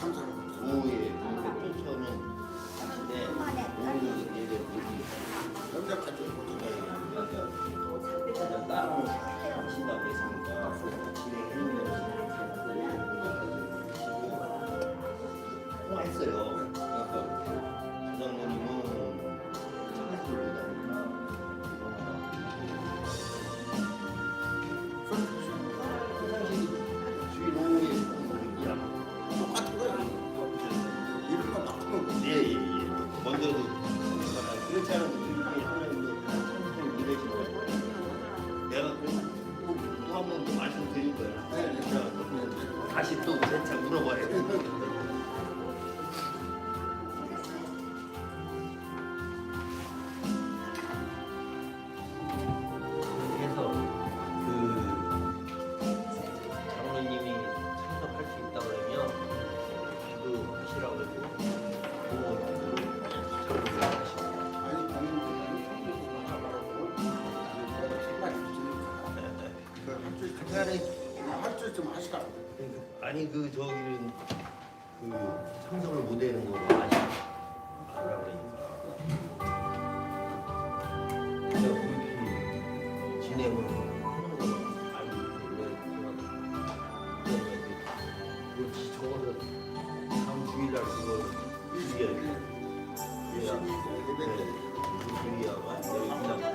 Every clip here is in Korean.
오후에 처음엔 네, 오후 예배 일단 따로 하신다고 했으니까 통화했어요. 그러니까 부장님은 주일 오후에 똑같은 거예요. 이름만 바꾸면 예예예. 먼저도 그렇지 않아도 우리 하나님도 참 일하신 거예요. 내가 또 한 번 더 말씀드릴 거야. 다시 또 재차 물어봐야 돼. 그래서 장로님이 참석할 수 있다 그러면 기도하시라고 그러고 좀 하시라. 아니 저기는 참석을 못하는 거 아시라 그러니까 내가 우리끼리 진행을 하는 거 알고 있는데 적어서 다음 주일날 그거 주의해야 돼. 주의하가 주의하가 중부에 올라가.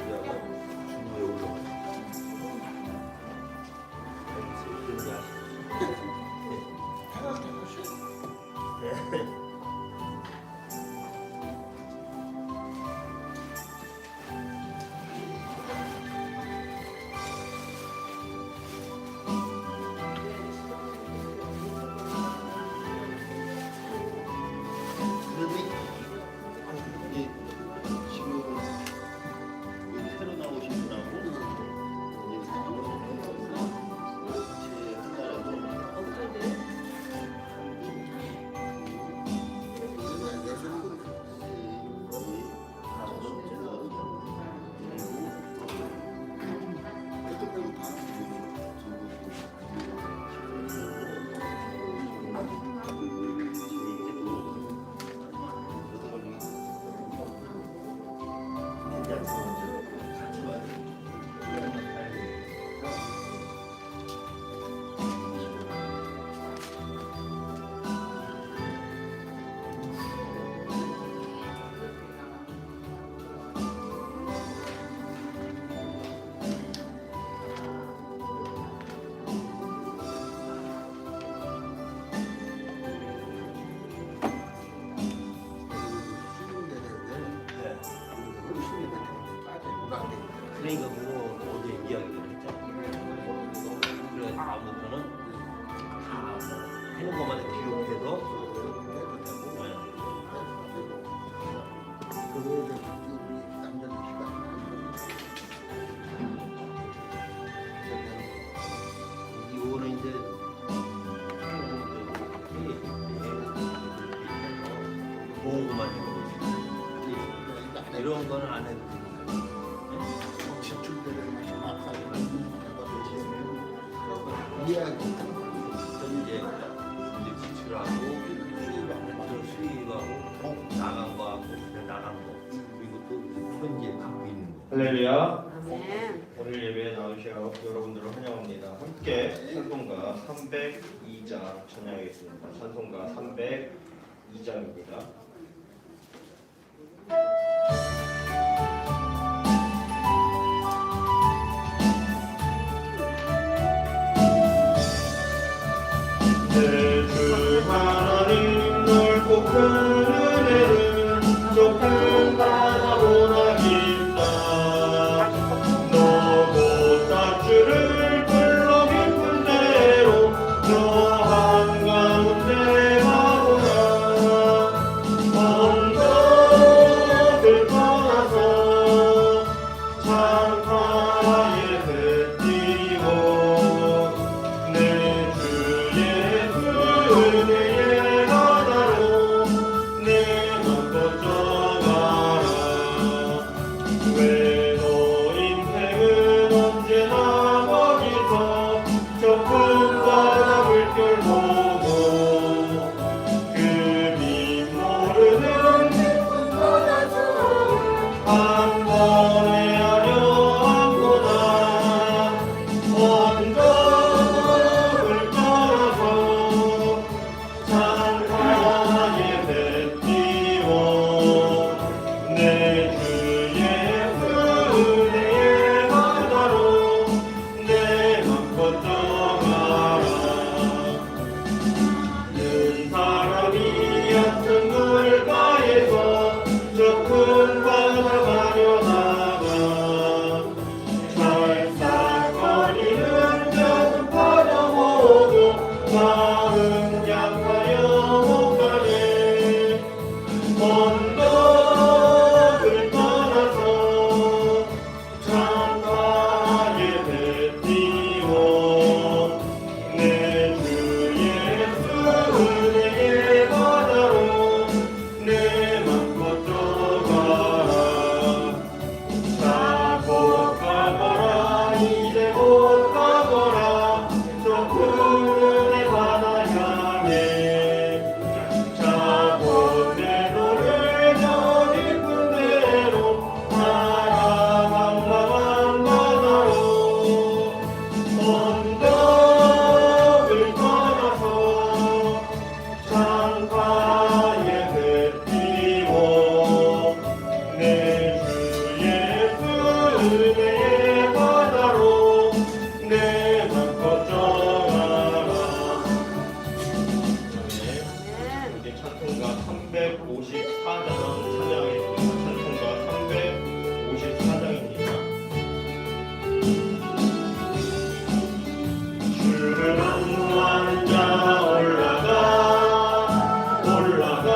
그러니까 그거 어제 이야기를 했잖아. 그래 다음부터는 다 하는 것만 기록해서 이거는 이제 보고만 해도 이런 거는 안 해도 돼. 현재 지출하고 수입하고 나간 거하고 나간 거 그리고 또 현재 갖고 있는 거. 할렐루야. 네. 오늘 예배에 나오신 여러분들을 환영합니다. 함께 찬송가 302장 찬양하겠습니다. 찬송가 302장입니다. 주 하나님 넓고 큰 은혜는 좁은 바다보다 깊다. 너고 stat주를 불러 깊은 데로 너 한가운데 가보라. 언덕을 떠나서 창가에 흩띄고 내 주 예수 마음 약하여 못 가네 언덕을 떠나서 창가에 뱉띄워 내 주 예수 은혜의 바다로 내 맘 걷어가라 자 곧 가거라 이제 곧 가거라 저 푸른 바다 향해 자 곧 내 노를 저 깊은 데로 사랑한 바다로 언덕을 떠나서 창가에 뱉띄워 내 주 예수 은혜의 바다로 내 맘 걷어가라. 이제 찬송가 354장 찬양했습니다. 찬송가 354장입니다. 주를 안무하는 자 올라가 올라가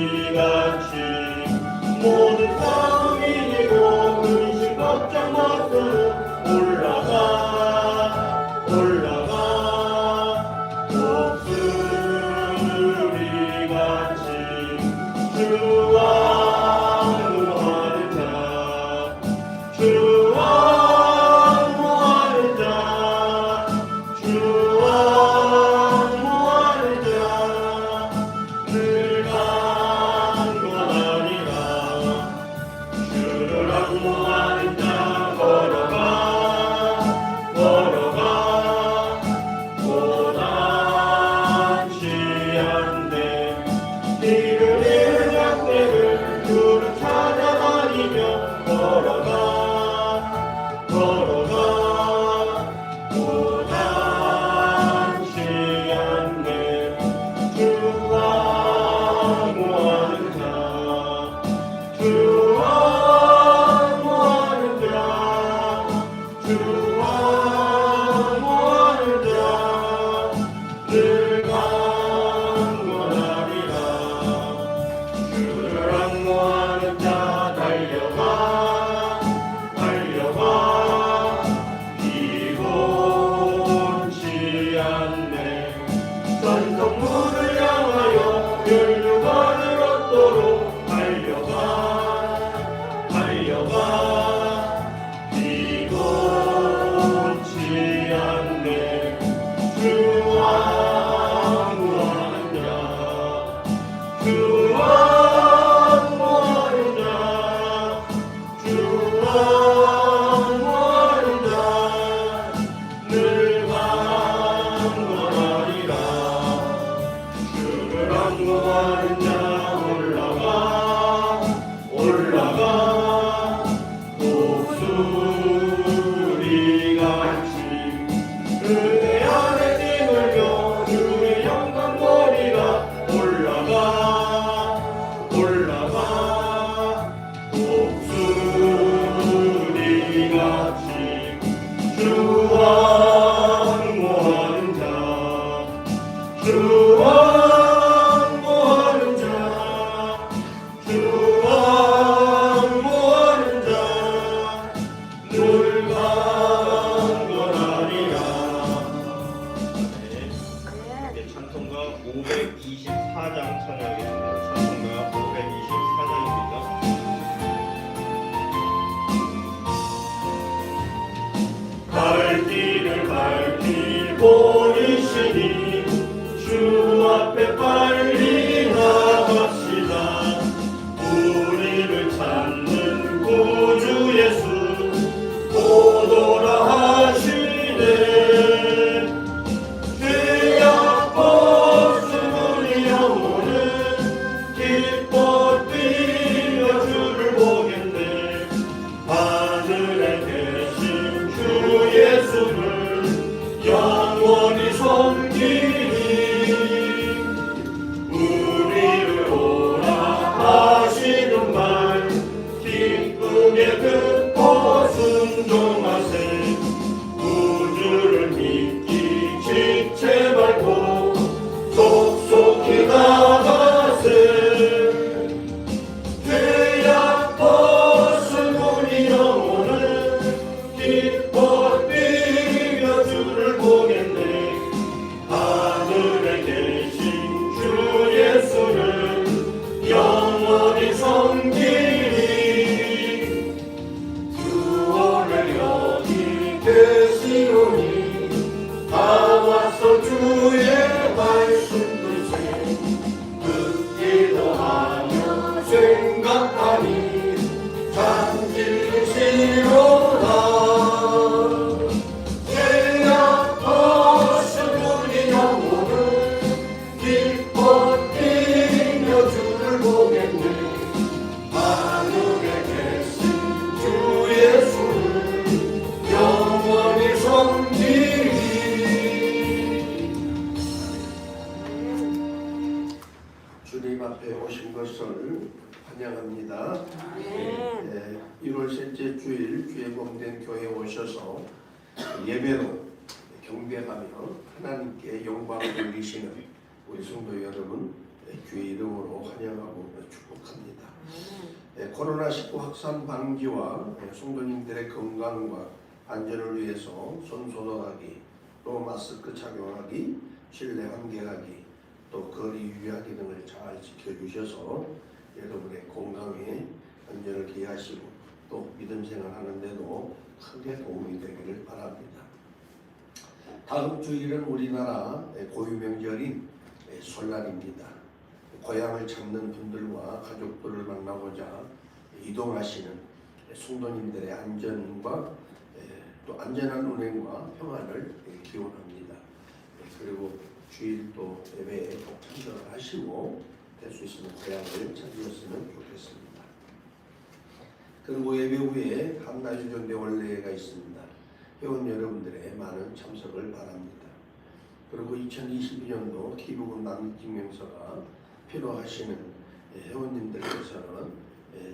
독수리같이 모든 싸움 이기고 근심 걱정 없으로 올라가 올라가 독수리같이 주와 무하는 자 주와 무하는 자 주와 무하는 자 늘 강건하리라 주를 악무하는 자 걸어가 걸어가 고단치 않네 길을 잃은 양떼를 주를 찾아다니며 걸어가 걸어가 고단치 않네 주와 무하는 자 주와 무하는 자 주와 무하는 자 늘 강건하리라 주를 악무하는 자 달려가 달려가 피곤치 않네 전성문을 향하여 멸류관을 얻도록 달려가 달려가 피곤치 않네 주와 무하는 자 주와 무하는 자 주와 무하는 자 늘 강건하리라 주를 악무하는 자 올라가 올라가 독수리같이 은혜 안에 뛰놀며 주의 영광 보리라 올라가 올라가 독수리같이 주와 무하는 자 주와 무하는 자 주와 무하는 자 늘 강건하리라. 네, 찬송가 524장 찬양하겠습니다. 찬송가 524장입니다. 갈 길을 밝히 보이시니 주 앞에 빨리 나갑시다. 우리를 찾는 구주 예수 오도라 하시네. 주여 벗으니 영혼은 기뻐 뛰며 주를 보겠네. 하늘에 계신 주 예수를 영원히 섬기니 주일 주에 봉된 교회에 오셔서 예배로 경배하며 하나님께 영광을 돌리시는 우리 성도 여러분 주의 이름으로 환영하고 축복합니다. 코로나19 확산 방지와 성도님들의 건강과 안전을 위해서 손 소독하기, 또 마스크 착용하기, 실내 환기하기, 또 거리 유지하기 등을 잘 지켜주셔서 여러분의 건강에 안전을 기하시고 또 믿음 생활하는 데도 크게 도움이 되기를 바랍니다. 다음 주일은 우리나라 고유 명절인 설날입니다. 고향을 찾는 분들과 가족들을 만나고자 이동하시는 성도님들의 안전과 또 안전한 운행과 평안을 기원합니다. 그리고 주일 또 예배에 꼭 참석을 하시고 될 수 있으면 고향을 찾으셨으면 좋겠습니다. 그리고 예배 후에 한나주전대 원례가 있습니다. 회원 여러분들의 많은 참석을 바랍니다. 그리고 2022년도 기부금 낭입증명서가 필요하시는 회원님들께서는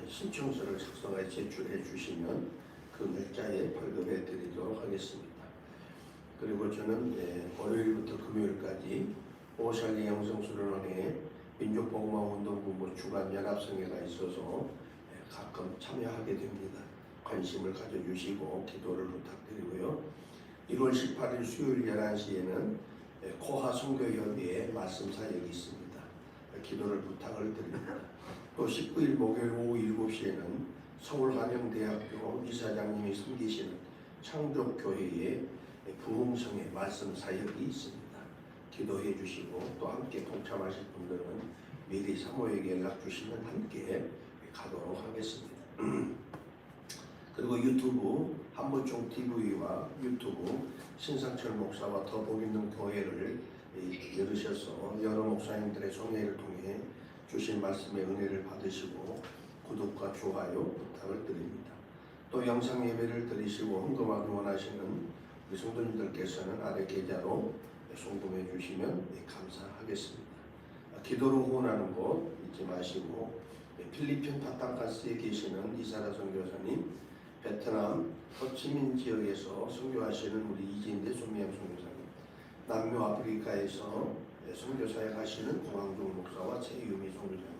신청서를 작성해 제출해 주시면 그 날짜에 발급해 드리도록 하겠습니다. 그리고 저는 월요일부터 금요일까지 오샬리 영성수련원에 민족복음화운동본부 주간 연합성회가 있어서 가끔 참여하게 됩니다. 관심을 가져주시고 기도를 부탁드리고요. 1월 18일 수요일 11시에는 코하 선교협의회 말씀 사역이 있습니다. 기도를 부탁을 드립니다. 또 19일 목요일 오후 7시에는 서울한영대학교 이사장님이 섬기시는 창조교회의 부흥성의 말씀 사역이 있습니다. 기도해 주시고 또 함께 동참하실 분들은 미리 사모에게 연락 주시면 함께 가도록 하겠습니다. 그리고 유튜브 한보총 TV와 유튜브 신상철 목사와 더 복있는 교회를 열으셔서 여러 목사님들의 소개를 통해 주신 말씀의 은혜를 받으시고 구독과 좋아요 부탁을 드립니다. 또 영상 예배를 드리시고 헌금하기 원하시는 우리 성도님들께서는 아래 계좌로 송금해 주시면 감사하겠습니다. 기도로 후원하는 것 잊지 마시고 필리핀 바탕가스에 계시는 이사라 선교사님, 베트남 호치민 지역에서 선교하시는 우리 이진대 소미양 선교사님, 남미 아프리카에서 선교사에 가시는 공항종 목사와 최유미 선교사님,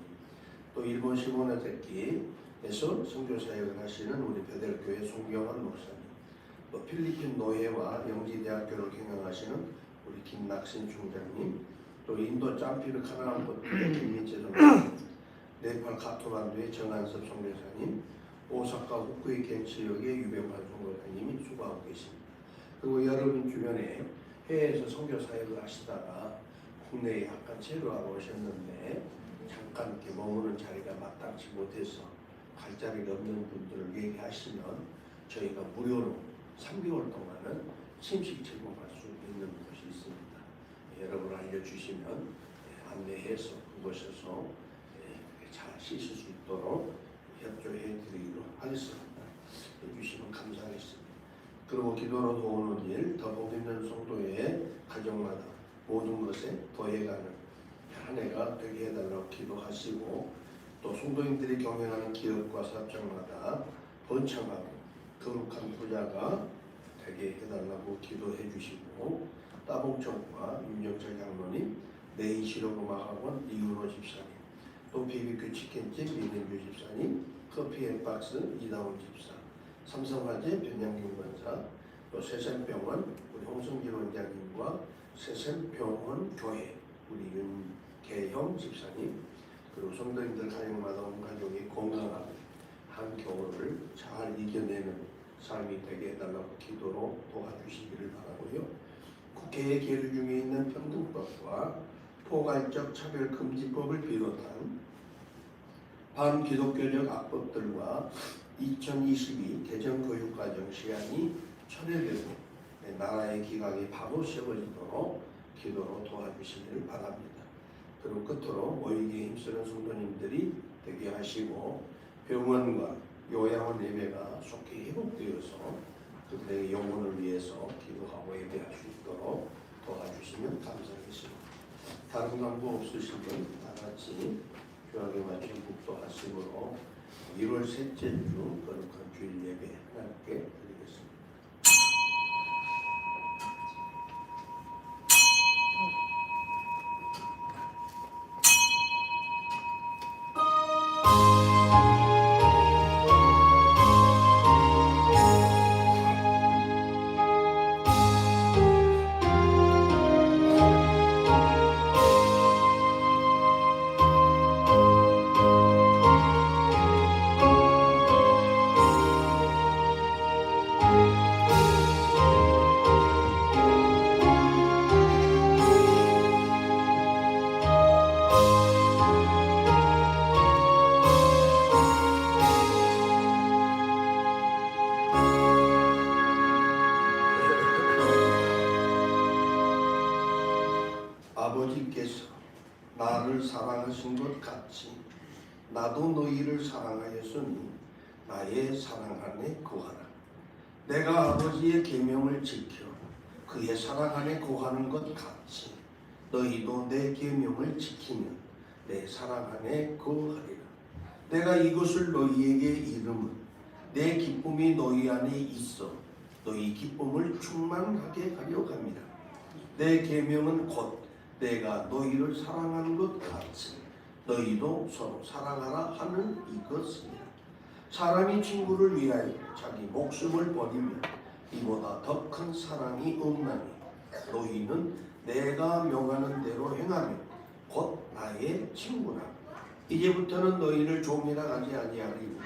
또 일본 시모나데키에서 선교사역을 하시는 우리 베델교회 송경환 목사님, 또 필리핀 노예와 영지대학교를 경영하시는 우리 김낙신 총장님, 또 인도 짬피르 카나안포트의 김민재 선교사님, 네팔 카트만두의 정한섭 선교사님, 오사카 후쿠이켄 지역의 유병환 선교사님이 수고하고 계십니다. 그리고 여러분 주변에 해외에서 선교 사역을 하시다가 국내에 약간 체류하러 오셨는데 잠깐 이렇게 머무는 자리가 마땅치 못해서 갈 자리가 없는 분들을 얘기하시면 저희가 무료로 3개월 동안은 침식 제공할 수 있는 곳이 있습니다. 여러분 알려주시면 안내해서 그곳에서 잘 쉬실 수 있도록 협조해 드리기로 하겠습니다. 해주시면 감사하겠습니다. 그리고 기도로 도우는 일, 더 복있는 성도의 가정마다 모든 것에 더해가는 한 해가 되게 해달라고 기도하시고 또 성도님들이 경영하는 기업과 사업장마다 번창하고 거룩한 부자가 되게 해달라고 기도해 주시고 따봉청과 윤영철 장로님, 내인실용음악학원 이윤호 집사님, 또 BBQ 치킨집 이민규 집사님, 커피앤박스 이다운 집사, 삼성화재 변양균 권사, 또 세샘병원 우리 홍성길 원장님과 세샘병원 교회 우리 윤계형 집사님, 그리고 성도님들 가정마다 온 가족이 건강하고 한겨울을 잘 이겨내는 삶이 되게 해달라고 기도로 도와주시기를 바라고요. 국회에 계류 중에 있는 평등법과 포괄적 차별금지법을 비롯한 반기독교적 악법들과 2022 대전교육과정 시간이 철회되고 나라의 기강이 바로 세워지도록 기도로 도와주시기를 바랍니다. 그리고 끝으로 모이기에 힘쓰는 성도님들이 되게 하시고 병원과 요양원 예배가 속히 회복되어서 그들의 영혼을 위해서 기도하고 예배할 수 있도록 도와주시면 감사하겠습니다. 다른 광고 없으시면 다 같이 교하게 맞춘 국도하심으로 1월 셋째 주 거룩한 주일 예배 하나님께 드리겠습니다. 아버지께서 나를 사랑하신 것 같이 나도 너희를 사랑하였으니 나의 사랑 안에 거하라. 내가 아버지의 계명을 지켜 그의 사랑 안에 거하는 것 같이 너희도 내 계명을 지키면 내 사랑 안에 거하리라. 내가 이것을 너희에게 이름은 내 기쁨이 너희 안에 있어 너희 기쁨을 충만하게 하려 합니다. 내 계명은 곧 내가 너희를 사랑하는 것 같이 너희도 서로 사랑하라 하는 이것입니다. 사람이 친구를 위하여 자기 목숨을 버리면 이보다 더 큰 사랑이 없나니 너희는 내가 명하는 대로 행하며 곧 나의 친구라. 이제부터는 너희를 종이라 하지 아니하리니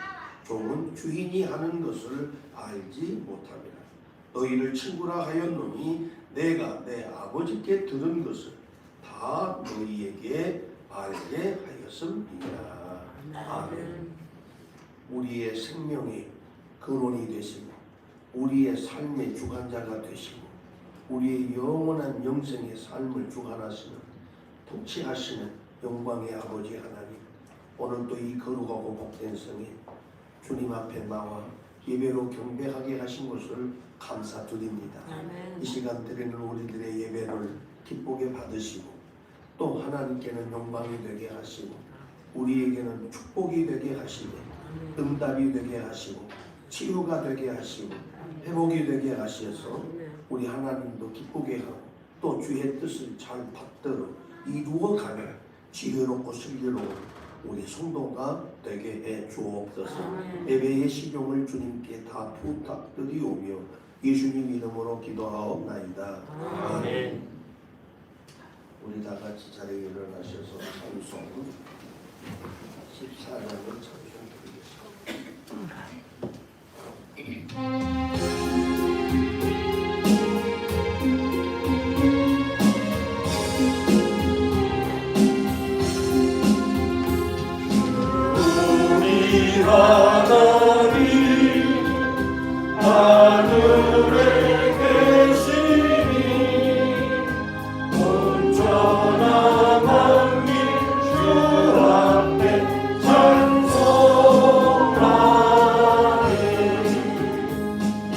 종은 주인이 하는 것을 알지 못합니다. 너희를 친구라 하였노니 내가 내 아버지께 들은 것을 다 너희에게 알게 하였습니다. 아멘. 우리의 생명의 근원이 되시고 우리의 삶의 주관자가 되시고 우리의 영원한 영생의 삶을 주관하시는 통치하시는 영광의 아버지 하나님, 오늘도 이 거룩하고 복된 성에 주님 앞에 나와 예배로 경배하게 하신 것을 감사드립니다. 아멘. 이 시간 드리는 우리들의 예배를 기쁘게 받으시고 또 하나님께는 영광이 되게 하시고 우리에게는 축복이 되게 하시고 응답이 되게 하시고 치유가 되게 하시고 회복이 되게 하셔서 우리 하나님도 기쁘게 하고 또 주의 뜻을 잘 받들어 이루어가며 지혜롭고 슬기로운 우리 성도가 되게 해 주옵소서. 예배의 시종을 주님께 다 부탁드리오며 예수님 이름으로 기도하옵나이다. 아멘. 우리 다 같이 자리에 일어나셔서 찬송 14장을 찬송드리겠습니다. 우리 하나님 하늘에 계시니 온전한 만민 주 앞에 찬송하네. 이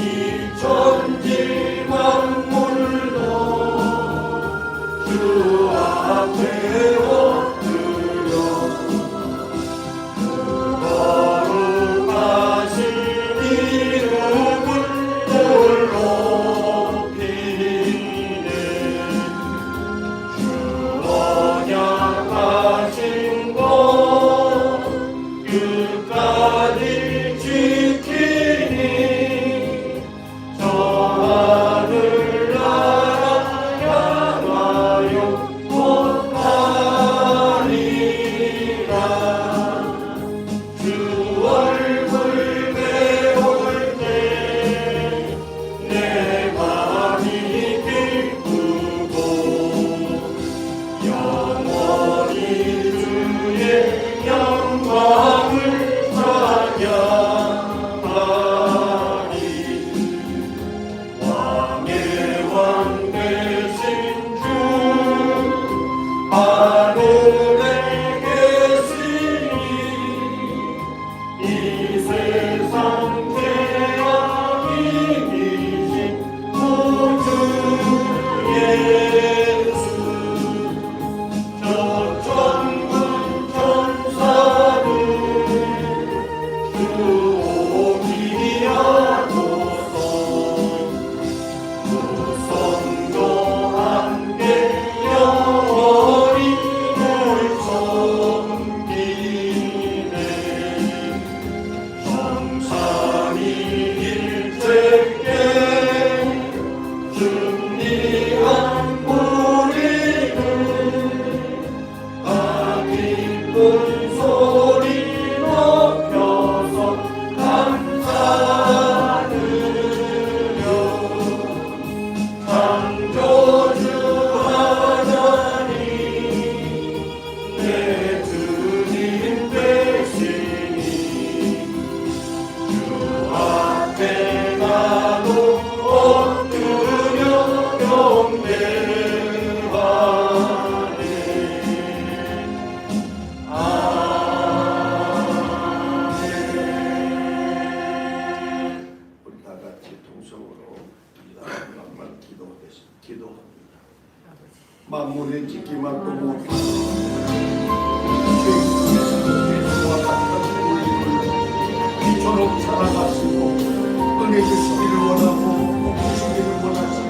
천지 만물도 주 앞에 하늘 나라 향하여 곧 기도합니다. 만물의 짓기만 너무 죄와 같은 우리를 이처럼 살아가시고 은혜 주시기를 원하고 복 주시기를 원하시고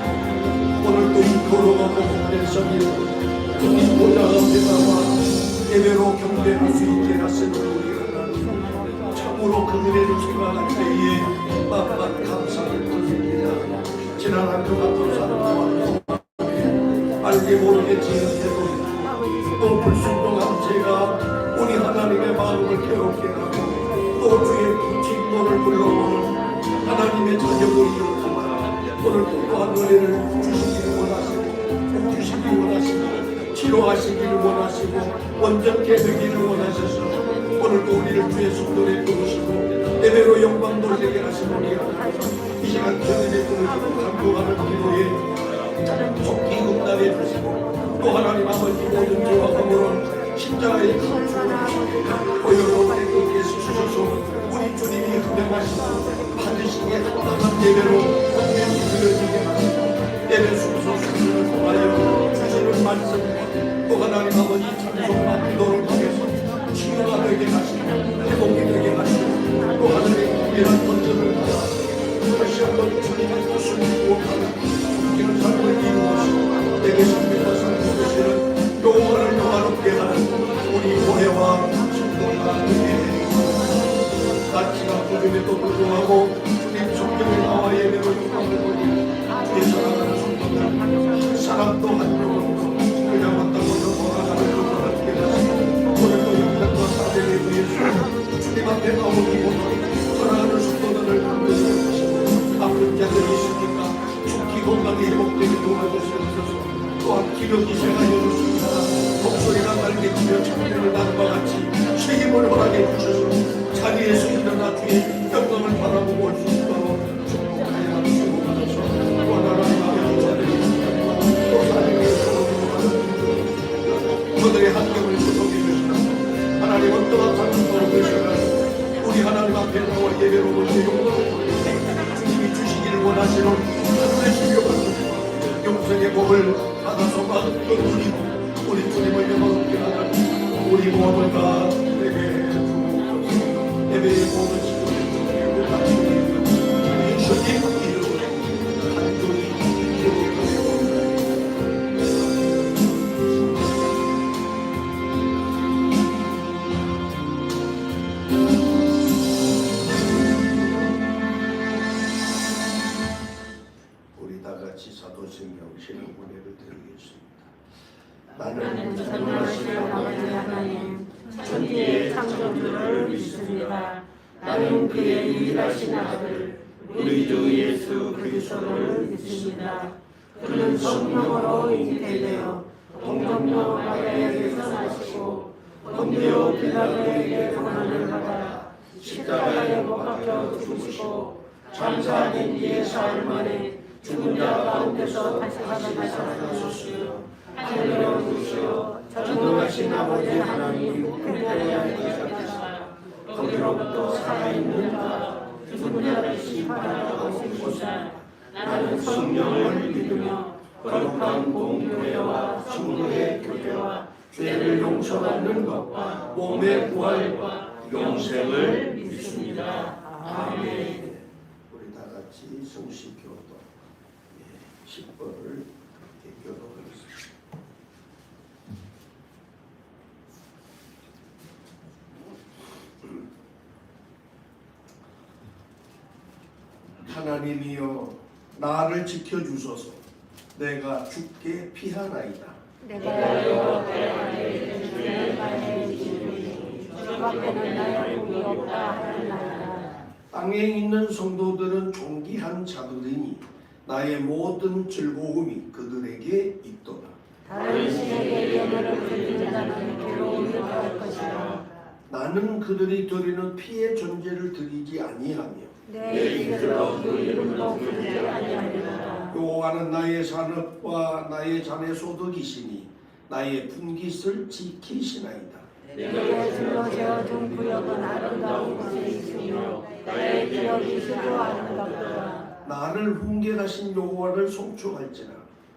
오늘도 이 걸어가고 복된 성일 주님 보좌 앞에 나와 예배로 경배할 수 있게 하시는 우리 하나님, 참으로 그 은혜를 생각할 때에 만만 감사를 드립니다. 지난 한 주 같은 사람과 알게 모르게 지은 또 불순종한 제가 우리 하나님의 마음을 괴롭게 하고 또 주의 징벌을 불러오는 하나님의 자녀들이 이렇구나. 오늘 또한 은혜를 주시기를 원하시고 주시기를 원하시고 치료하시기를 원하시고 온전케 되기를 원하셔서 오늘도 우리를 주의 손들에 부르시고 예배로 영광 돌리게 하시노니 이 시간 주님의 부르시고 감동하는 기도에 속히 응답해 주시고 또 하나님 아버지 모든 죄와 허물은 십자가의 감추를 보혈로 깨끗게 씻으셔서 우리 주님이 흠명하시고 반드시 합당한 예배로 온전히 드려지게 하시고 예배 순서 순서를 통하여 주시는 말씀 또 하나님 아버지 찬송과 기도를 통해서 치유가 되게 하시고 회복이 되게 하시고 또 하늘의 귀한 건전을 받아 다시 한번 주님의 뜻을 구원하는 숨기는 삶을 이루어서 내게 숨기는 삶을 되시는 영원을 영화롭게 하는 우리 교회와 신도가 되게 가치가 부족에도 불구하고 주님 성경에 나와 예배로 영광을 돌리고 주의 사랑하는 성도들 사랑도 한 영혼으로 그냥 왔다고 돌아가는 것과 함께 하시고 오늘도 영광과 사대를 위해서 주님 앞에 나오기 원하는 사랑하는 성도들을 강조해 주시고 아픈 자들이 있으니까 죽기 건강이 회복되게 도와주시옵소서. 또한 기력이 생하여 주십니다. 목소리가 날개치며 참되는 날과 같이 새 힘을 허락해 주셔서 자리에서 일어나 주의 영광을 바라보고 올 수 있도록 축복하여 주시옵소서. 또 하나님 아버지 자들이 또 사랑의 그들의 환경을 구속해 주시옵소서. 하나님 어떠한 상황으로 계시나 우리 하나님 앞에 나와 예배로 모시고 영광을 돌리고 주님이 주시기를 원하시는 하늘의 신령한 영생의 복을 받아서 마음껏 누리고 우리 주님을 영광롭게 하는 우리 모두가 되게 주옵소서. 예배의 모든 시간을 같이 우리 주님 이름으로 간절히 기도드리옵나이다. 우리 다 같이 사도신경 신앙문예를 드리겠습니다. 나는 전능하신 아버지 하나님, 천지의 창조주를 믿습니다. 나는 그의 유일하신 아들, 우리 주 예수 그리스도를 믿습니다. 그는 성령으로 잉태되어 동정녀 마리아에게서 나시고 본디오 빌라도에게 고난을 받아 십자가에 못 박혀 죽으시고 장사된 뒤에 사흘 만에 죽은 자 가운데서 다시 살아나셨으며 하늘로 오르시어 전능하신 아버지 하나님 우편에 계시다가 거기로부터 살아있는 자 죽은 자를 심판하러 오신 곳에 나는 성령을 믿으며 거룩한 공교회와 성도의 교제와 죄를 용서받는 것과 몸의 부활과 영생을 믿습니다. 아멘. 우리 다 같이 성식교도 10번을 교도하겠습니다. 하나님이여 나를 지켜주소서. 내가 죽게 피하나이다. 내가 여호와께 안에 주의 발에 지으니 주 앞에는 나의 복이 없다 하였나이다. 땅에 있는 성도들은 존귀한 자들이니 나의 모든 즐거움이 그들에게 있도다. 다른 신에게 예물을 드리는 자는 괴로움을 당할 것이라. 나는 그들이 드리는 피의 존재를 드리지 아니하며 내 입으로 그 이름도 부르지 아니하리로다. 여호와는 나의 산업과 나의 잔의 소득이시니 나의 분깃을 지키시나이다. 내게 둘러재어준 구역은 아름다운 곳에 있으며 나의 기억이 시도 아름답도다. 나를 훈계하신 여호와를 송축할지라.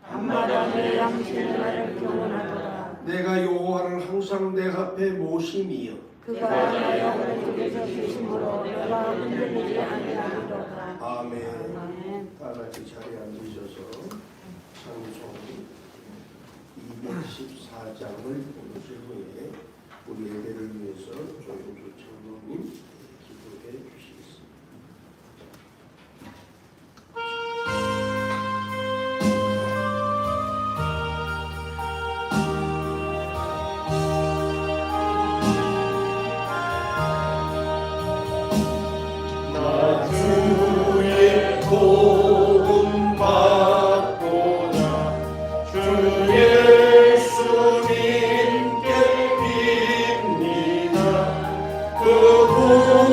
밤마다 내 양식을 나를 교훈하도다. 내가 여호와를 항상 내 앞에 모심이여 그가 나의 오른쪽에서 계심으로 내가 흔들리지 아니하리로다. 아멘. 아멘. 다 같이 자리에 앉으셔서 찬송 214장을 부르신 후에 우리 예배를 위해서 조용조 장로님 기도해 주시겠습니다. 나 주의 도움 받고자 주 예수님께 빕니다. 그 구원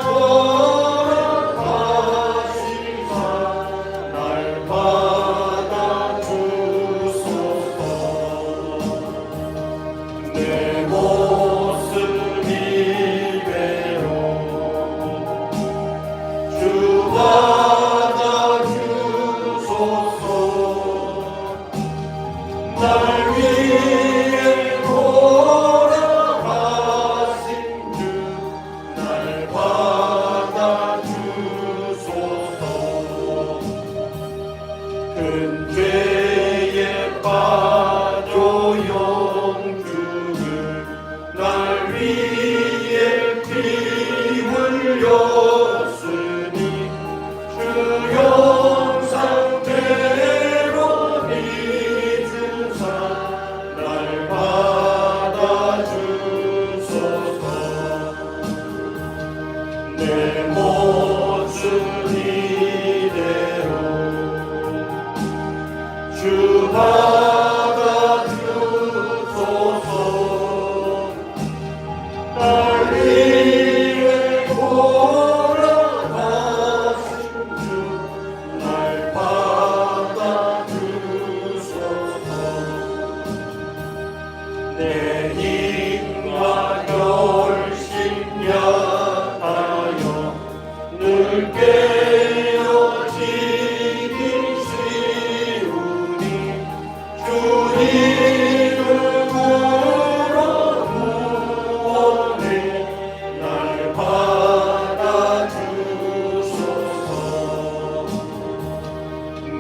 허락하시사 날 받아주소서. 내 모습 이대로 주 받아주소서. 날 위해 돌아가신 주 날 받아주소서. 큰 죄에 빠져 영죽을 날 위해 피 흘렸으니 주 형상대로 믿으사 날 받아주소서. 내 모습 이대로 주 받아주소서. 날 위해 돌아가신 주 날 받아주소서. 내 힘과 결심 약하여 늘 깨어지기 쉬우니 주 이름으로 구원해 날 받아주소서.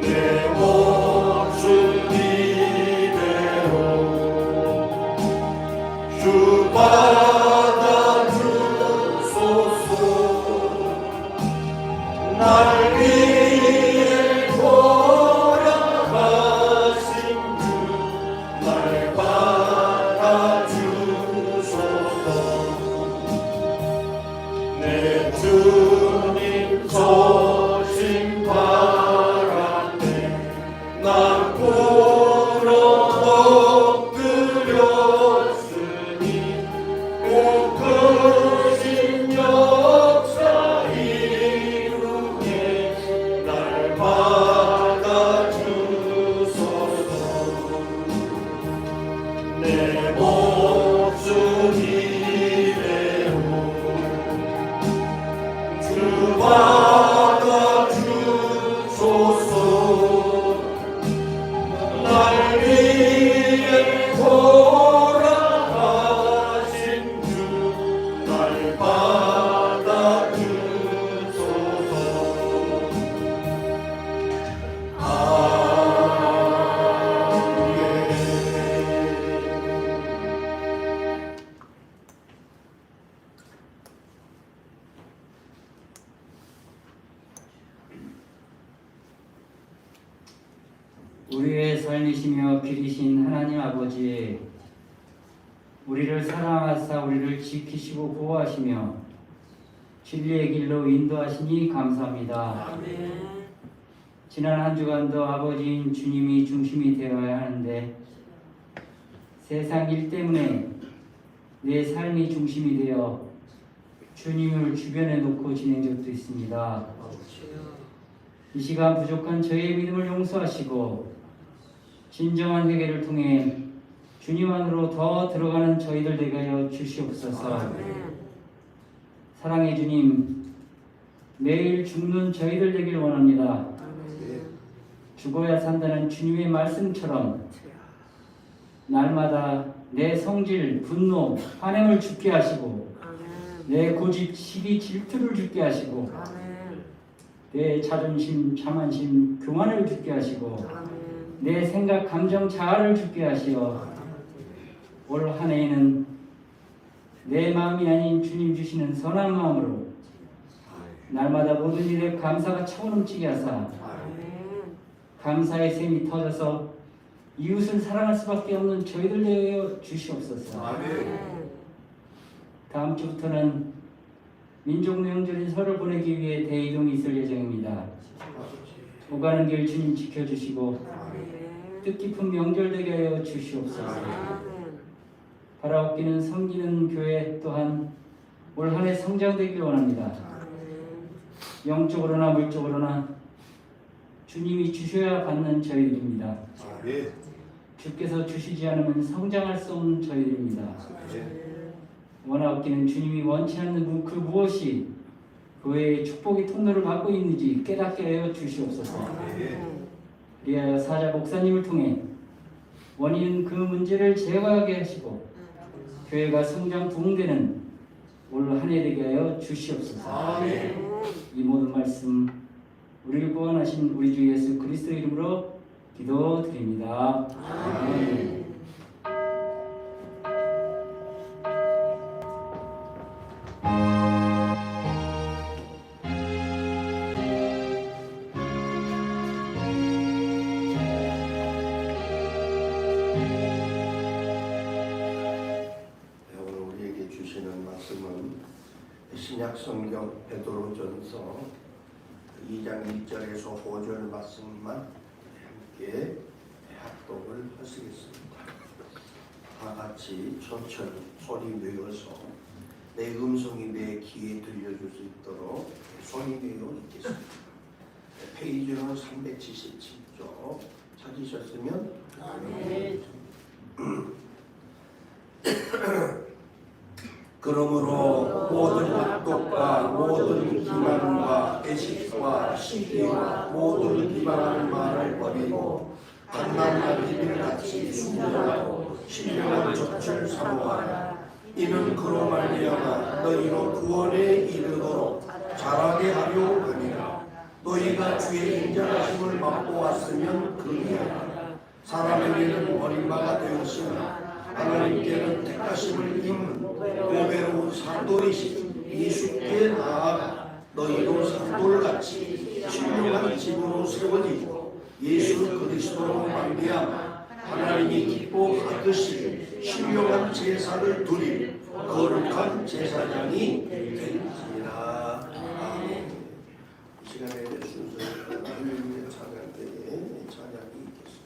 내 모습 이대로 주 받아주소서. 날 위해 돌아가신 주 날 받아주소서. 내 주님 서신 바라네 난 꿇어 엎드렸으니 그 크신 역사 이루게 날 받아주소서. 내 모습 이대로 주 받아주소서. 날 위해 돌아가신 주 날 받아주소서. 우리의 삶이시며 길이신 하나님 아버지, 우리를 사랑하사 우리를 지키시고 보호하시며 진리의 길로 인도하시니 감사합니다. 지난 한 주간도 아버지인 주님이 중심이 되어야 하는데 세상 일 때문에 내 삶이 중심이 되어 주님을 주변에 놓고 지낸 적도 있습니다. 이 시간 부족한 저희의 믿음을 용서하시고 진정한 회개를 통해 주님 안으로 더 들어가는 저희들 되게 하여 주시옵소서. 사랑의 주님, 매일 죽는 저희들 되길 원합니다. 죽어야 산다는 주님의 말씀처럼 날마다 내 성질, 분노, 환행을 죽게 하시고 내 고집, 시기, 질투를 죽게 하시고 내 자존심, 자만심, 교만을 죽게 하시고 내 생각, 감정, 자아를 죽게 하시어 올 한 해에는 내 마음이 아닌 주님 주시는 선한 마음으로 날마다 모든 일에 감사가 차오름치게 하사 감사의 샘이 터져서 이웃을 사랑할 수밖에 없는 저희들 되어 주시옵소서. 다음 주부터는 민족 명절인 설을 보내기 위해 대이동이 있을 예정입니다. 오가는 길 주님 지켜주시고 뜻깊은 명절 되게 하여 주시옵소서. 바라옵기는 섬기는 교회 또한 올 한 해 성장되길 원합니다. 영적으로나 물적으로나 주님이 주셔야 받는 저희들입니다. 주께서 주시지 않으면 성장할 수 없는 저희들입니다. 원하옵기는 주님이 원치 않는 그 무엇이 교회의 축복의 통로를 막고 있는지 깨닫게 하여 주시옵소서. 리하여 사자 목사님을 통해 원인은 그 문제를 제거하게 하시고 교회가 성장 부흥되는 올 한 해 되게 하여 주시옵소서. 이 모든 말씀 우리를 구원하신 우리 주 예수 그리스도의 이름으로 기도드립니다. 아멘. 오늘 우리에게 주시는 말씀은 신약 성경 베드로전서 2장 1절에서 5절 말씀만 함께 합독을 하시겠습니다. 다 같이 천천히 소리 내어서 내 음성이 내 귀에 들려줄 수 있도록 소리 내어 읽겠습니다. 페이지는 377쪽 찾으셨으면 그러므로 모든 악독과 모든 기만과 애식과 시기와 모든 비방하는 말을 버리고 한낱날 비밀같이 순전하고 신령한 젖을 사모하라. 이는 그로 말미암아 너희로 구원에 이르도록 자라게 하려 함이라. 너희가 주의 인자하심을 맛보았으면 그리하라. 사람에게는 어린 바가 되었으나 하나님께는 택하심을 입는 고배로운 산돌이신 예수께 나아가 너희도 산돌같이 신령한 집으로 세워지고 예수 그리스도로 말미암아 하나님이 기뻐하듯이 신령한 제사를 드릴 거룩한 제사장이 될지라. 아멘. 이 시간에 순서를 따라 할렐루야 찬양 때에 찬양이 있겠습니다.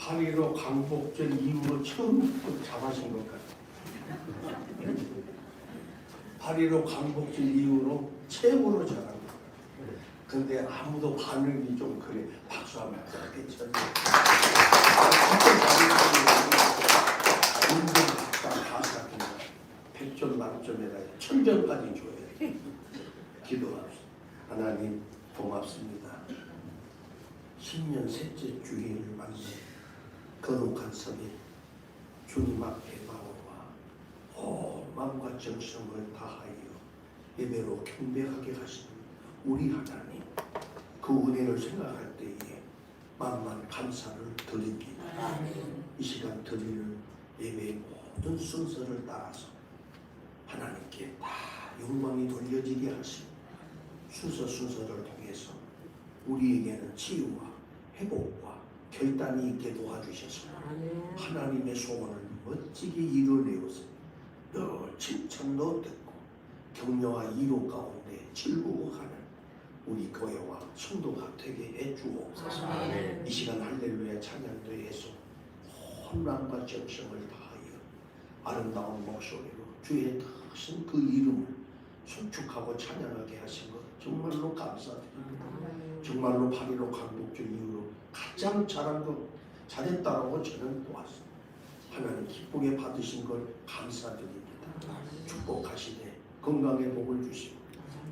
8.15 광복절 이후로 처음 잘하신 것 같아요. 8.15 광복절 이후로 최고로 잘한 것 같아요. 근데 아무도 반응이 좀 그래. 박수 한번 크게 쳐줘. 인정 박사 가사입니다. 100점 만점에다 1000점까지 줘야 돼. 기도합시다. 하나님 고맙습니다. 10년 셋째 주일을 맞는 거룩한 성에 주님 앞에 나와 마음과 정성을 다하여 예배로 경배하게 하시는 우리 하나님, 그 은혜를 생각할 때에 만만 감사를 드립니다. 이 시간 드리는 예배의 모든 순서를 따라서 하나님께 다 영광이 돌려지게 하시고 순서를 통해서 우리에게는 치유와 회복과 결단이 있게 도와주셔서 하나님의 소원을 멋지게 이루어내어서 늘 칭찬도 듣고 격려와 위로 가운데 즐거워하는 우리 교회와 성도가 되게 해주옵소서. 이 시간 할렐루야 찬양대에서 혼란과 정성을 다하여 아름다운 목소리로 주의 크신 그 이름을 송축하고 찬양하게 하신 것 정말로 감사드립니다. 정말로 8.15 광복절 이후로 가장 잘했다라고 저는 보았습니다. 하나님 기쁘게 받으신 걸 감사드립니다. 축복하시되 건강의 복을 주시고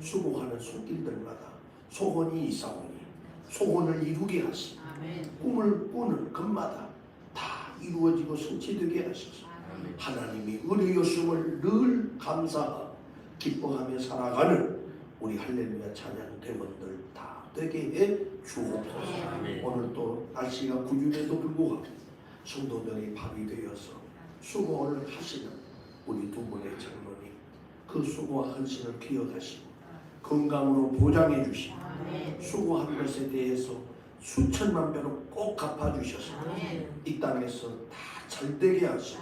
수고하는 손길들마다 소원이 있사오니 소원을 이루게 하시고 꿈을 꾸는 것마다 다 이루어지고 성취되게 하셔서 하나님이 은혜였음을 늘 감사하고 기뻐하며 살아가는 우리 할렐루야 찬양 대원들 다 되게 해 주옵소서. 오늘 또 날씨가 구준에도 불구하고 성도들이 밤이 되어서 수고를 하시는 우리 두 분의 장로님, 그 수고와 헌신을 기억하시고 건강으로 보장해 주시고 수고한 것에 대해서 수천만 배로 꼭 갚아주셔서 이 땅에서 다 잘되게 하시고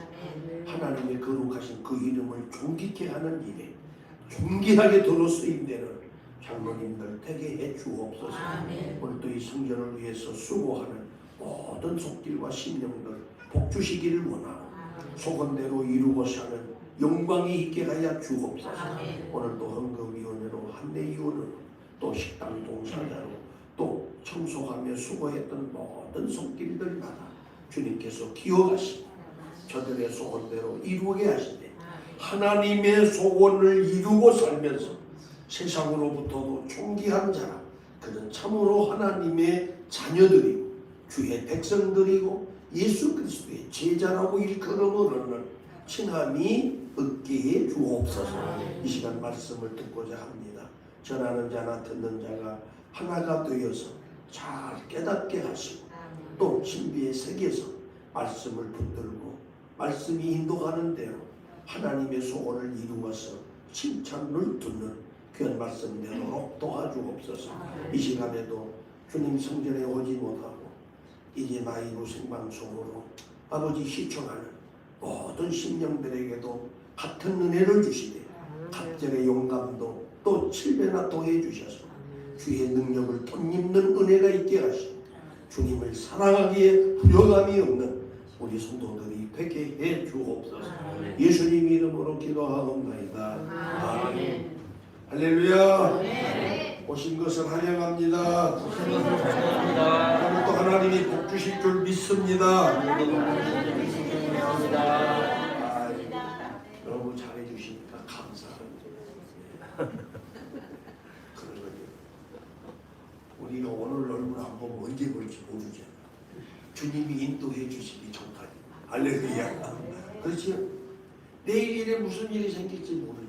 하나님의 거룩하신 그 이름을 존귀케 하는 일에 존귀하게 도로 쓰임되는 장로님들 되게 해 주옵소서. 오늘 또 이 성전을 위해서 수고하는 모든 속길과 심령들 복 주시기를 원하고 소원대로 이루고 사는 영광이 있게 하여 주옵소서. 오늘 또 헌금위원회로 한내위원으로 또 식당 동사자로 또 청소하며 수고했던 모든 손길들마다 주님께서 기억하시고 저들의 소원대로 이루게 하시되 하나님의 소원을 이루고 살면서 세상으로부터도 존귀한 자라 그는 참으로 하나님의 자녀들이고 주의 백성들이고 예수 그리스도의 제자라고 일컬음을 얻는 칭함이 얻게 해 주옵소서. 이 시간 말씀을 듣고자 합니다. 전하는 자나 듣는 자가 하나가 되어서 잘 깨닫게 하시고 또 신비의 세계에서 말씀을 붙들고 말씀이 인도하는 대로 하나님의 소원을 이루어서 칭찬을 듣는 귀한 말씀대로 도와주옵소서. 이 시간에도 주님 성전에 오지 못하고 이제 나이로 생방송으로 아버지 시청하는 모든 심령들에게도 같은 은혜를 주시되 갑절의 용감도 또 7배나 더해 주셔서 주의 능력을 덧입는 은혜가 있게 하시고 주님을 사랑하기에 부여감이 없는 우리 성도들이 되게 해 주옵소서. 예수님 이름으로 기도하옵나이다. 아멘. 할렐루야. 오신 것을 환영합니다. 오늘 또 하나님이 복 주실 줄 믿습니다. 너무 잘해 주시니까 감사합니다. 그런 거죠. 우리가 오늘 얼굴 안 보면 언제 볼지 모르잖아. 주님이 인도해 주시기 전까지. 할렐루야. 그렇죠? 내일에 무슨 일이 생길지 모르죠.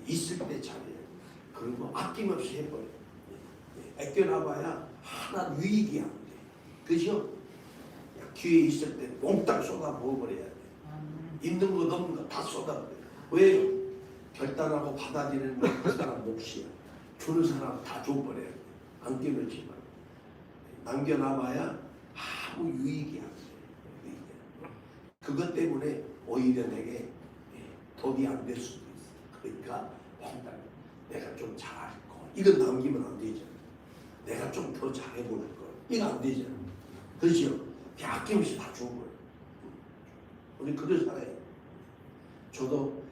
있을 때 잘해요. 그리고 아낌없이 해버려. 아껴놔봐야 하나 유익이 안 돼. 그죠? 기회 있을 때 몽땅 쏟아 부어버려야 돼. 있는 거 없는 거 다 쏟아버려. 왜요? 결단하고 받아들이는 건 그 사람 몫이야. 주는 사람 다 줘버려야 돼. 안 끼놓지만 남겨놔봐야 아무 유익이 안 돼. 그것 때문에 오히려 내게 덕이 안 될 수도 있어. 그러니까 몽땅 내가 좀 잘할 거. 이건 남기면 안 되잖아. 내가 좀 더 잘해보는 거. 이거 안 되잖아. 그렇죠? 아낌없이 다 준 거예요. 우리 그걸 살아요. 저도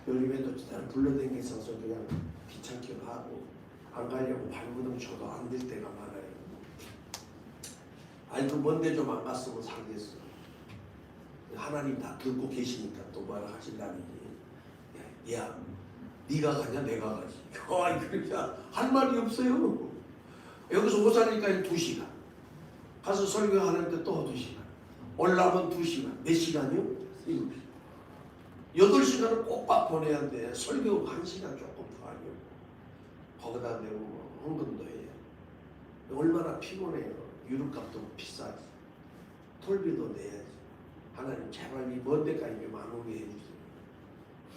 요즘에도 불러댕기 있어서 그냥 귀찮기도 하고 안 가려고 발버둥 쳐도 안 될 때가 많아요. 아니 그 먼데 좀 안 갔으면 살겠어. 하나님 다 듣고 계시니까 또 뭐라 하신다니. 야 네가 가냐 내가 가지. 그러니까 할 말이 없어요. 여기서 오사니까 2시간 가서 설교하는데 또 2시간 올라오면 2시간 몇 시간이요? 7시간 8시간을 꼭박 보내야 돼. 설교 1시간 조금 더 하죠. 거기다 내고 뭐 헌금도 해요. 얼마나 피곤해요. 유류값도 비싸지. 톨비도 내야지. 하나님 제발 이 먼 데까지 좀 안 오게 해주세요.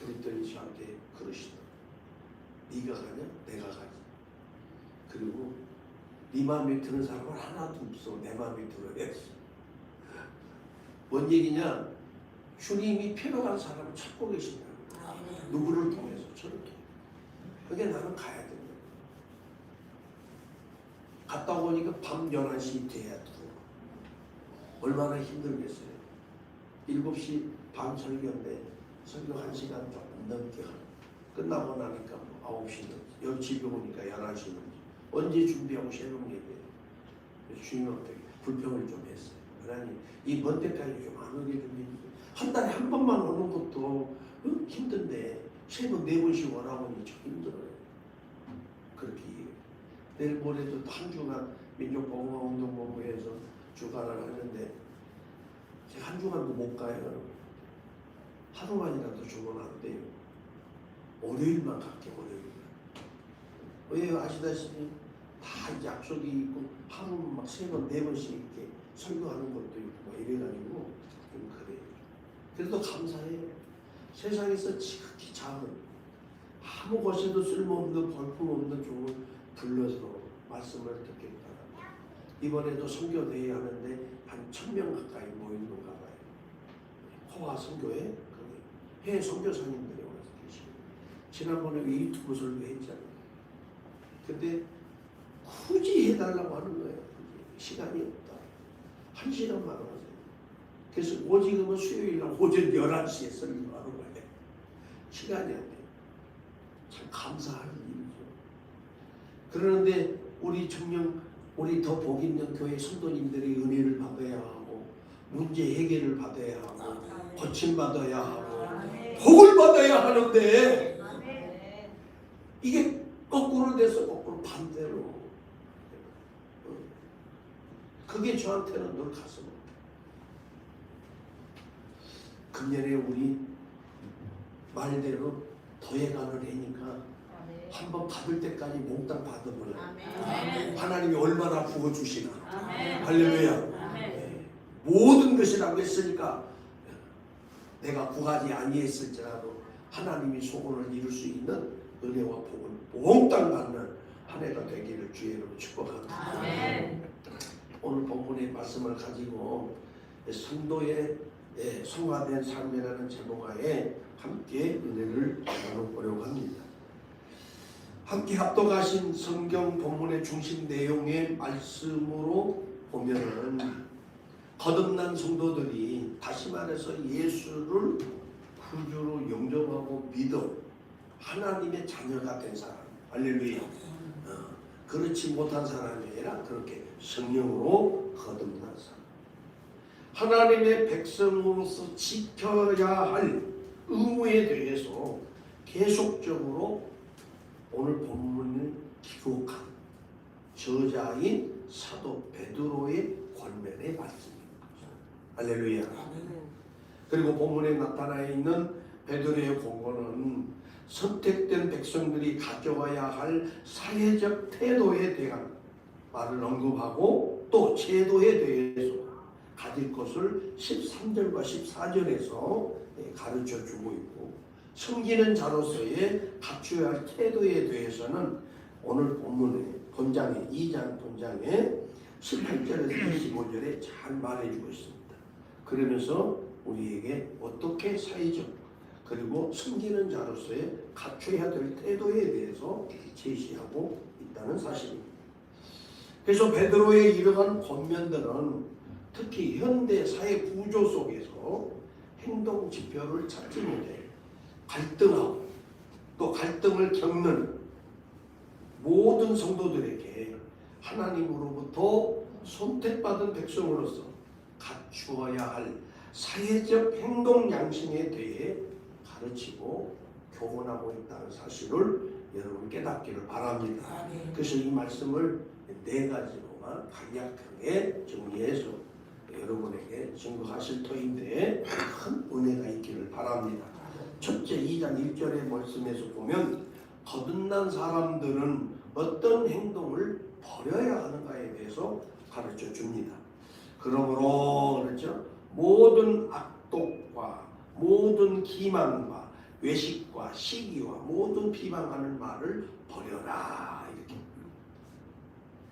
그랬더니 저한테 그러시더라고요. 네가 가냐? 내가 가지. 그리고 네 마음에 드는 사람은 하나도 없어. 내 마음에 들어야지. 뭔 얘기냐? 주님이 필요한 사람을 찾고 계신다. 누구를 통해서 저렇게. 그게 나는 가야 된다. 갔다 오니까 밤 11시 돼야 돼. 얼마나 힘들겠어요. 7시 반 설교인데 설교 1시간 조금 넘게 하고 끝나고 나니까 뭐 9시 넘지. 여기 집에 오니까 11시 넘지. 언제 준비하고 새로운 얘기예요. 주님한테 불평을 좀 했어요. 하나님 이 먼 데까지 좀 안 오게 좀 해주세요. 한 달에 한 번만 오는 것도 힘든데 3번 4번씩 오라보니 참 힘들어요. 그렇게 내일 모레도 한 주간 민족복음운동본부에서 주간을 하는데 한 주간도 못 가요. 하루만이라도 주면 안 돼요. 월요일만 갈게. 월요일만. 왜 아시다시피 다 약속이 있고 하루는 막 3번 4번씩 이렇게 설교하는 것도 있고 막 이래가지고 좀 그래요. 그래도 감사해요. 세상에서 지극히 작은 아무 것에도 쓸모없는 볼품없는 종을 불러서 말씀을 듣겠다. 이번에도 선교대회 하는데 한 1000명 가까이 모이는가 봐요. 호화 선교회 해외 선교사님들이 와서 계시고 지난번에 유튜브 설교했잖아요. 근데 굳이 해달라고 하는 거예요. 시간이 없다. 1시간만 하세요. 그래서 오직은 수요일날 오전 11시에 설교하는 거예요. 시간이 안 돼요. 참 감사할 일이죠. 그러는데 우리 청년, 우리 더 복 있는 교회 성도님들의 은혜를 받아야 하고 문제 해결을 받아야 하고 고침받아야 하고 복을 받아야 하는데 이게 거꾸로 돼서 거꾸로 반대로 그게 저한테는 늘 가슴 아파요. 금년에 우리 말대로 더해가는 해니까 한번 받을 때까지 몽땅 받으면 하나님이 얼마나 부어주시나. 할렐루야. 네. 모든 것이라고 했으니까 내가 구하지 아니했을지라도 하나님이 소원을 이룰 수 있는 은혜와 복을 몽땅 받는 한 해가 되기를 주의 이름으로 축복합니다. 오늘 본문의 말씀을 가지고 성도의 성화된 삶이라는 제목하에 함께 은혜를 나눠보려고 합니다. 함께 합독하신 성경 본문의 중심 내용의 말씀으로 보면은 거듭난 성도들이 다시 말해서 예수를 구주로 영접하고 믿어 하나님의 자녀가 된 사람, 할렐루야. 그렇지 못한 사람이 아니라 그렇게 성령으로 거듭난 사람, 하나님의 백성으로서 지켜야 할 의무에 대해서 계속적으로 오늘 본문을 기록한 저자인 사도 베드로의 권면의 말씀입니다. 할렐루야. 그리고 본문에 나타나 있는 베드로의 권고는 선택된 백성들이 가져가야 할 사회적 태도에 대한 말을 언급하고 또 제도에 대해서 가질 것을 13절과 14절에서 가르쳐 주고 있고, 섬기는 자로서의 갖춰야 할 태도에 대해서는 오늘 본문의 본장의 2장 본장의 18절에서 25절에 잘 말해주고 있습니다. 그러면서 우리에게 어떻게 사회적 그리고 섬기는 자로서의 갖춰야 될 태도에 대해서 제시하고 있다는 사실입니다. 그래서 베드로의 이러한 권면들은 특히 현대 사회 구조 속에서 행동 지표를 찾지 못해 갈등하고 또 갈등을 겪는 모든 성도들에게 하나님으로부터 선택받은 백성으로서 갖추어야 할 사회적 행동 양식에 대해 가르치고 교훈하고 있다는 사실을 여러분 깨닫기를 바랍니다. 그래서 이 말씀을 네 가지로만 간략하게 정리해서 여러분에게 증거하실 터인데 큰 은혜가 있기를 바랍니다. 첫째 2장 1절의 말씀에서 보면 거듭난 사람들은 어떤 행동을 버려야 하는가에 대해서 가르쳐 줍니다. 그러므로 그렇죠? 모든 악독과 모든 기만과 외식과 시기와 모든 비방하는 말을 버려라 이렇게.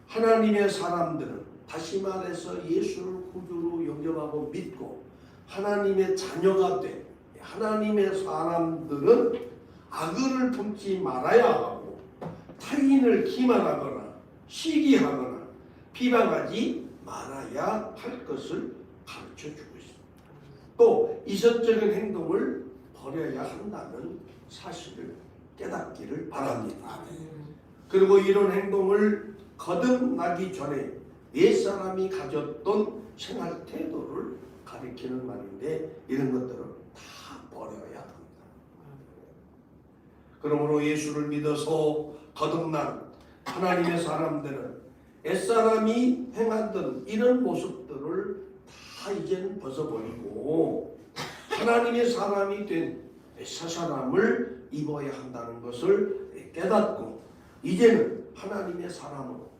하나님의 사람들은 다시 말해서 예수를 구주로 영접하고 믿고 하나님의 자녀가 된 하나님의 사람들은 악을 품지 말아야 하고 타인을 기만하거나 시기하거나 비방하지 말아야 할 것을 가르쳐주고 있습니다. 또 이성적인 행동을 버려야 한다는 사실을 깨닫기를 바랍니다. 그리고 이런 행동을 거듭나기 전에 옛사람이 가졌던 생활 태도를 가리키는 말인데 이런 것들은 다 버려야 합니다. 그러므로 예수를 믿어서 거듭난 하나님의 사람들은 옛사람이 행하던 이런 모습들을 다 이제는 벗어버리고 하나님의 사람이 된 새 사람을 입어야 한다는 것을 깨닫고 이제는 하나님의 사람으로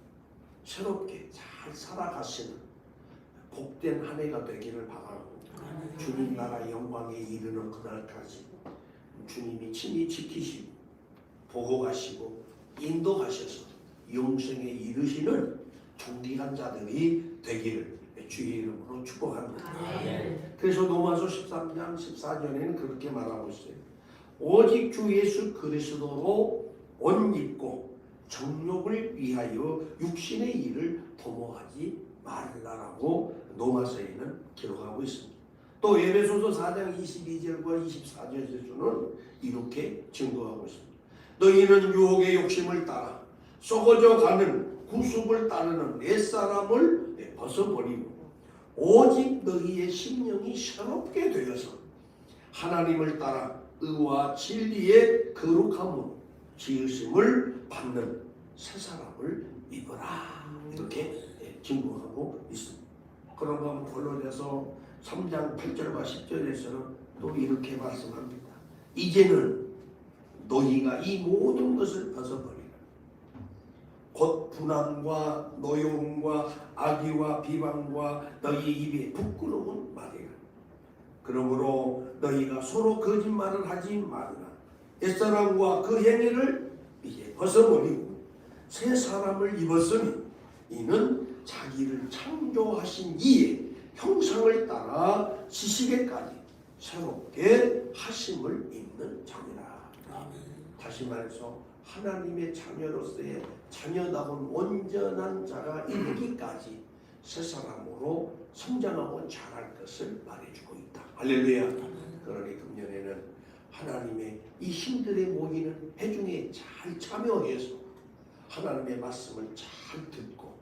새롭게 잘 살아가시는 복된 한 해가 되기를 바라고 주님 나라 영광에 이르는 그날까지 주님이 친히 지키시고 보호하시고 인도하셔서 영생에 이르시는 존귀한 자들이 되기를 주의 이름으로 축복합니다. 그래서 로마서 13장 14절에는 그렇게 말하고 있어요. 오직 주 예수 그리스도로 옷 입고 정욕을 위하여 육신의 일을 도모하지 말라라고 로마서에는 기록하고 있습니다. 또 에베소서 4장 22절과 24절에서는 이렇게 증거하고 있습니다. 너희는 유혹의 욕심을 따라 썩어져 가는 구습을 따르는 옛사람을 벗어버리고 오직 너희의 심령이 새롭게 되어서 하나님을 따라 의와 진리의 거룩함으로 지으심을 받는 새 사람을 입어라 이렇게 증거하고 있습니다. 그런가 골로새서 3장 8절과 10절에서는 또 이렇게 말씀합니다. 이제는 너희가 이 모든 것을 벗어버리라. 곧 분함과 노여움과 악의와 비방과 너희 입에 부끄러운 말이라. 그러므로 너희가 서로 거짓말을 하지 말라. 옛사람과 그 행위를 이제 벗어버리고 새 사람을 입었으니 이는 자기를 창조하신 이의 형상을 따라 지식에까지 새롭게 하심을 입는 자니라. 다시 말해서 하나님의 자녀로서의 자녀다운 온전한 자가 이르기까지 새 사람으로 성장하고 자랄 것을 말해주고 있다. 할렐루야. 그러니 금년에는 하나님의 이 힘들에 모이는 회중에 잘 참여해서 하나님의 말씀을 잘 듣고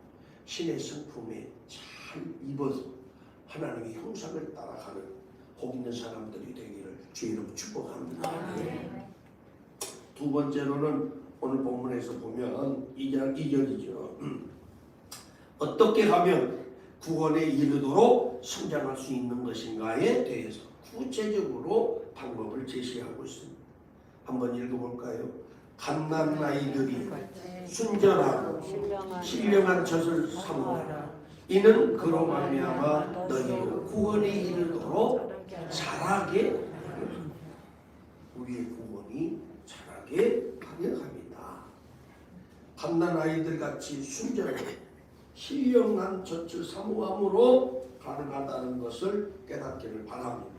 신의 성품에 잘 입어서 하나님의 형상을 따라가는 복 있는 사람들이 되기를 주 이름 축복합니다. 두 번째로는 오늘 본문에서 보면 2장 2절이죠. 어떻게 하면 구원에 이르도록 성장할 수 있는 것인가에 대해서 구체적으로 방법을 제시하고 있습니다. 한번 읽어볼까요? 갓난 아이들이 순전하고 신령한 젖을 삼으라. 이는 그로 말미암아 너희로 구원에 이르도록 자라게 하려. 우리의 구원이 자라게 하려 합니다. 갓난 아이들 같이 순전하고 신령한 젖을 사모함으로 가능하다는 것을 깨닫기를 바랍니다.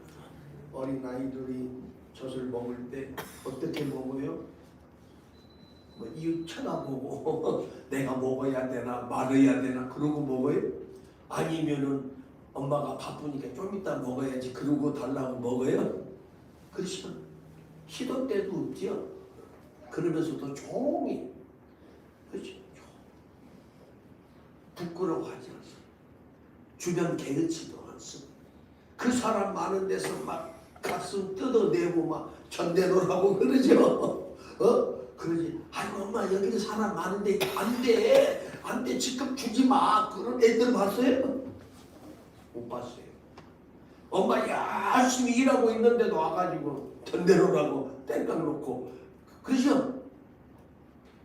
어린 아이들이 젖을 먹을 때 어떻게 먹어요? 뭐 이웃 쳐다보고 내가 먹어야 되나 말아야 되나 그러고 먹어요? 아니면은 엄마가 바쁘니까 좀 이따 먹어야지 그러고 달라고 먹어요? 그렇죠? 시도 때도 없지요. 그러면서도 종이 그렇죠? 부끄러워하지 않습니다. 주변 개의치도 않습니다. 그 사람 많은 데서 막 가슴 뜯어내고 막 전대노라고 그러죠. 그러지. 아이고 엄마 여기는 사람 많은데 안 돼 지금 주지 마. 그런 애들 봤어요? 못 봤어요. 엄마 열심히 일하고 있는데도 와가지고 전대노라고 땡깡 놓고 그러죠.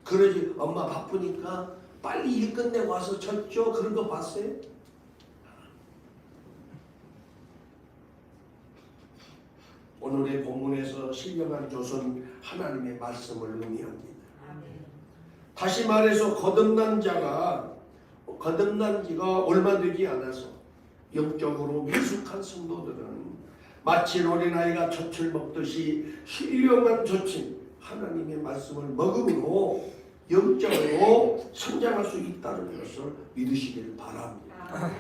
그러지. 엄마 바쁘니까 빨리 일 끝내고 와서 졌죠. 그런 거 봤어요? 오늘의 본문에서 신령한 조선 하나님의 말씀을 의미합니다. 다시 말해서 거듭난 지가 얼마 되지 않아서 영적으로 미숙한 성도들은 마치 어린아이가 젖을 먹듯이 신령한 젖인 하나님의 말씀을 먹음으로 영적으로 성장할 수 있다는 것을 믿으시기를 바랍니다.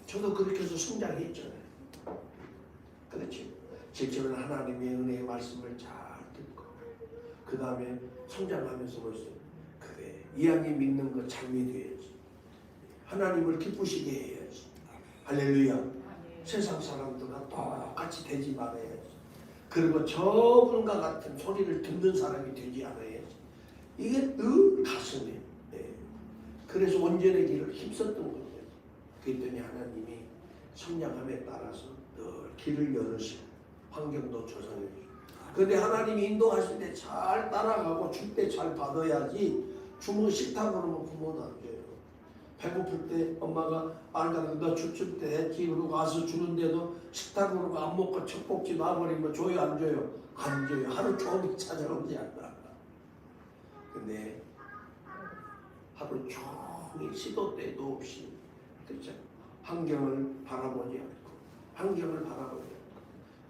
저도 그렇게 해서 성장했잖아요. 그렇지? 실제로는 하나님의 은혜의 말씀을 잘 듣고 그 다음에 성장하면서 벌써 그래 이왕이 믿는 거 잘 믿어야지. 하나님을 기쁘시게 해야지. 할렐루야. 세상 사람들과 똑같이 되지 말아야지. 그리고 저분과 같은 소리를 듣는 사람이 되지 않아야지. 이게 늘 가슴에 그래서 온전의 길을 힘썼던 거예요. 그랬더니 하나님이 성장함에 따라서 늘 길을 열으시고 환경도 조성해 주시고 그런데 하나님이 인도하실 때 잘 따라가고 줄 때 잘 받아야지. 주면 식탁 그러면 부모도 안 줘요. 배고플 때 엄마가 안 가는 너 줄 때 했지 그러고 와서 주는데도 식탁으로 안 먹고 척복지 놔버리면 줘요 안 줘요? 안 줘요. 하루 종일 찾아오지 않나. 근데 하루 종일 시도 때도 없이 그렇죠? 환경을 바라보지 않고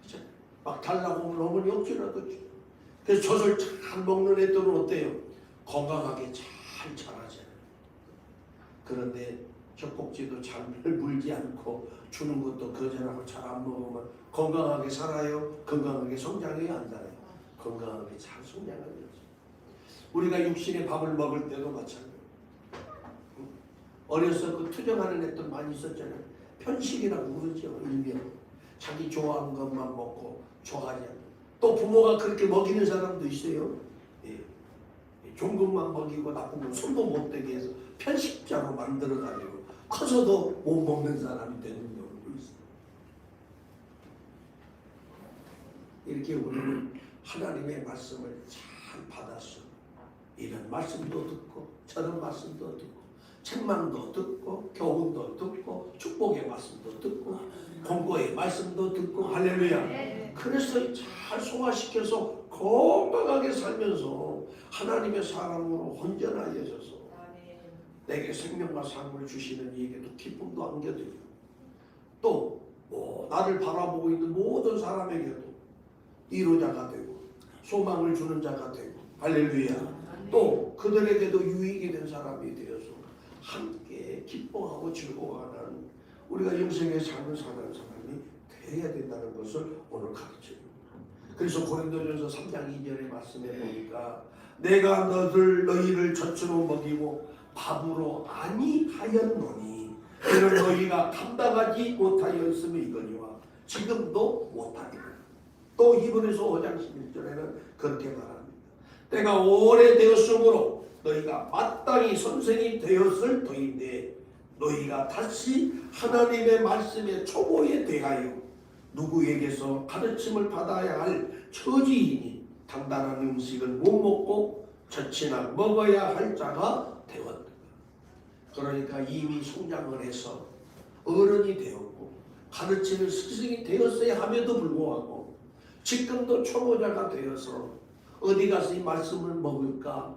그렇죠? 막 달라고 하면 어머니 억지라도 줘. 그래서 젖을 잘 먹는 애들은 어때요? 건강하게 잘 자라잖아요. 그런데 젖꼭지도 잘 물지 않고 주는 것도 거절하고 잘 안 먹으면 건강하게 살아요? 건강하게 성장해요? 안 살아요? 건강하게 잘 성장하죠. 우리가 육신의 밥을 먹을 때도 마찬가지예요. 어려서 그 투정하는 애들 많이 있었잖아요. 편식이라고 그러죠. 일명 자기 좋아하는 것만 먹고 좋아하지 않는. 또 부모가 그렇게 먹이는 사람도 있어요. 좋은 것만 먹이고 나쁜 건 손도 못 대게 해서 편식자로 만들어가지고 커서도 못 먹는 사람이 되는 경우도 있어요. 이렇게 우리는 하나님의 말씀을 잘 받았어. 이런 말씀도 듣고 저런 말씀도 듣고 책망도 듣고 교훈도 듣고 축복의 말씀도 듣고 공고의 말씀도 듣고 할렐루야. 그래서 잘 소화시켜서 건강하게 살면서 하나님의 사람으로 혼전하여져서 내게 생명과 삶을 주시는 이에게도 기쁨도 안겨드리고 또 나를 바라보고 있는 모든 사람에게도 위로자가 되고 소망을 주는 자가 되고 할렐루야. 또 그들에게도 유익이 된 사람이 되어서 함께 기뻐하고 즐거워하는 우리가 영생의 삶을 사는 사람이 되어야 된다는 것을 오늘 가르쳐요. 그래서 고린도전서 3장 2절의 말씀에 보니까 내가 너희를 젖으로 먹이고 밥으로 아니하였노니 이는 너희가 감당하지 못하였음이거니와 지금도 못하리라. 또 히브리서 5장 11절에는 그렇게 말합니다. 때가 오래되었으므로 너희가 마땅히 선생이 되었을 터인데 너희가 다시 하나님의 말씀의 초보에 대하여 누구에게서 가르침을 받아야 할 처지이니 단단한 음식을 못 먹고 젖이나 먹어야 할 자가 되었다. 그러니까 이미 성장을 해서 어른이 되었고 가르치는 스승이 되었어야 함에도 불구하고 지금도 초보자가 되어서 어디 가서 이 말씀을 먹을까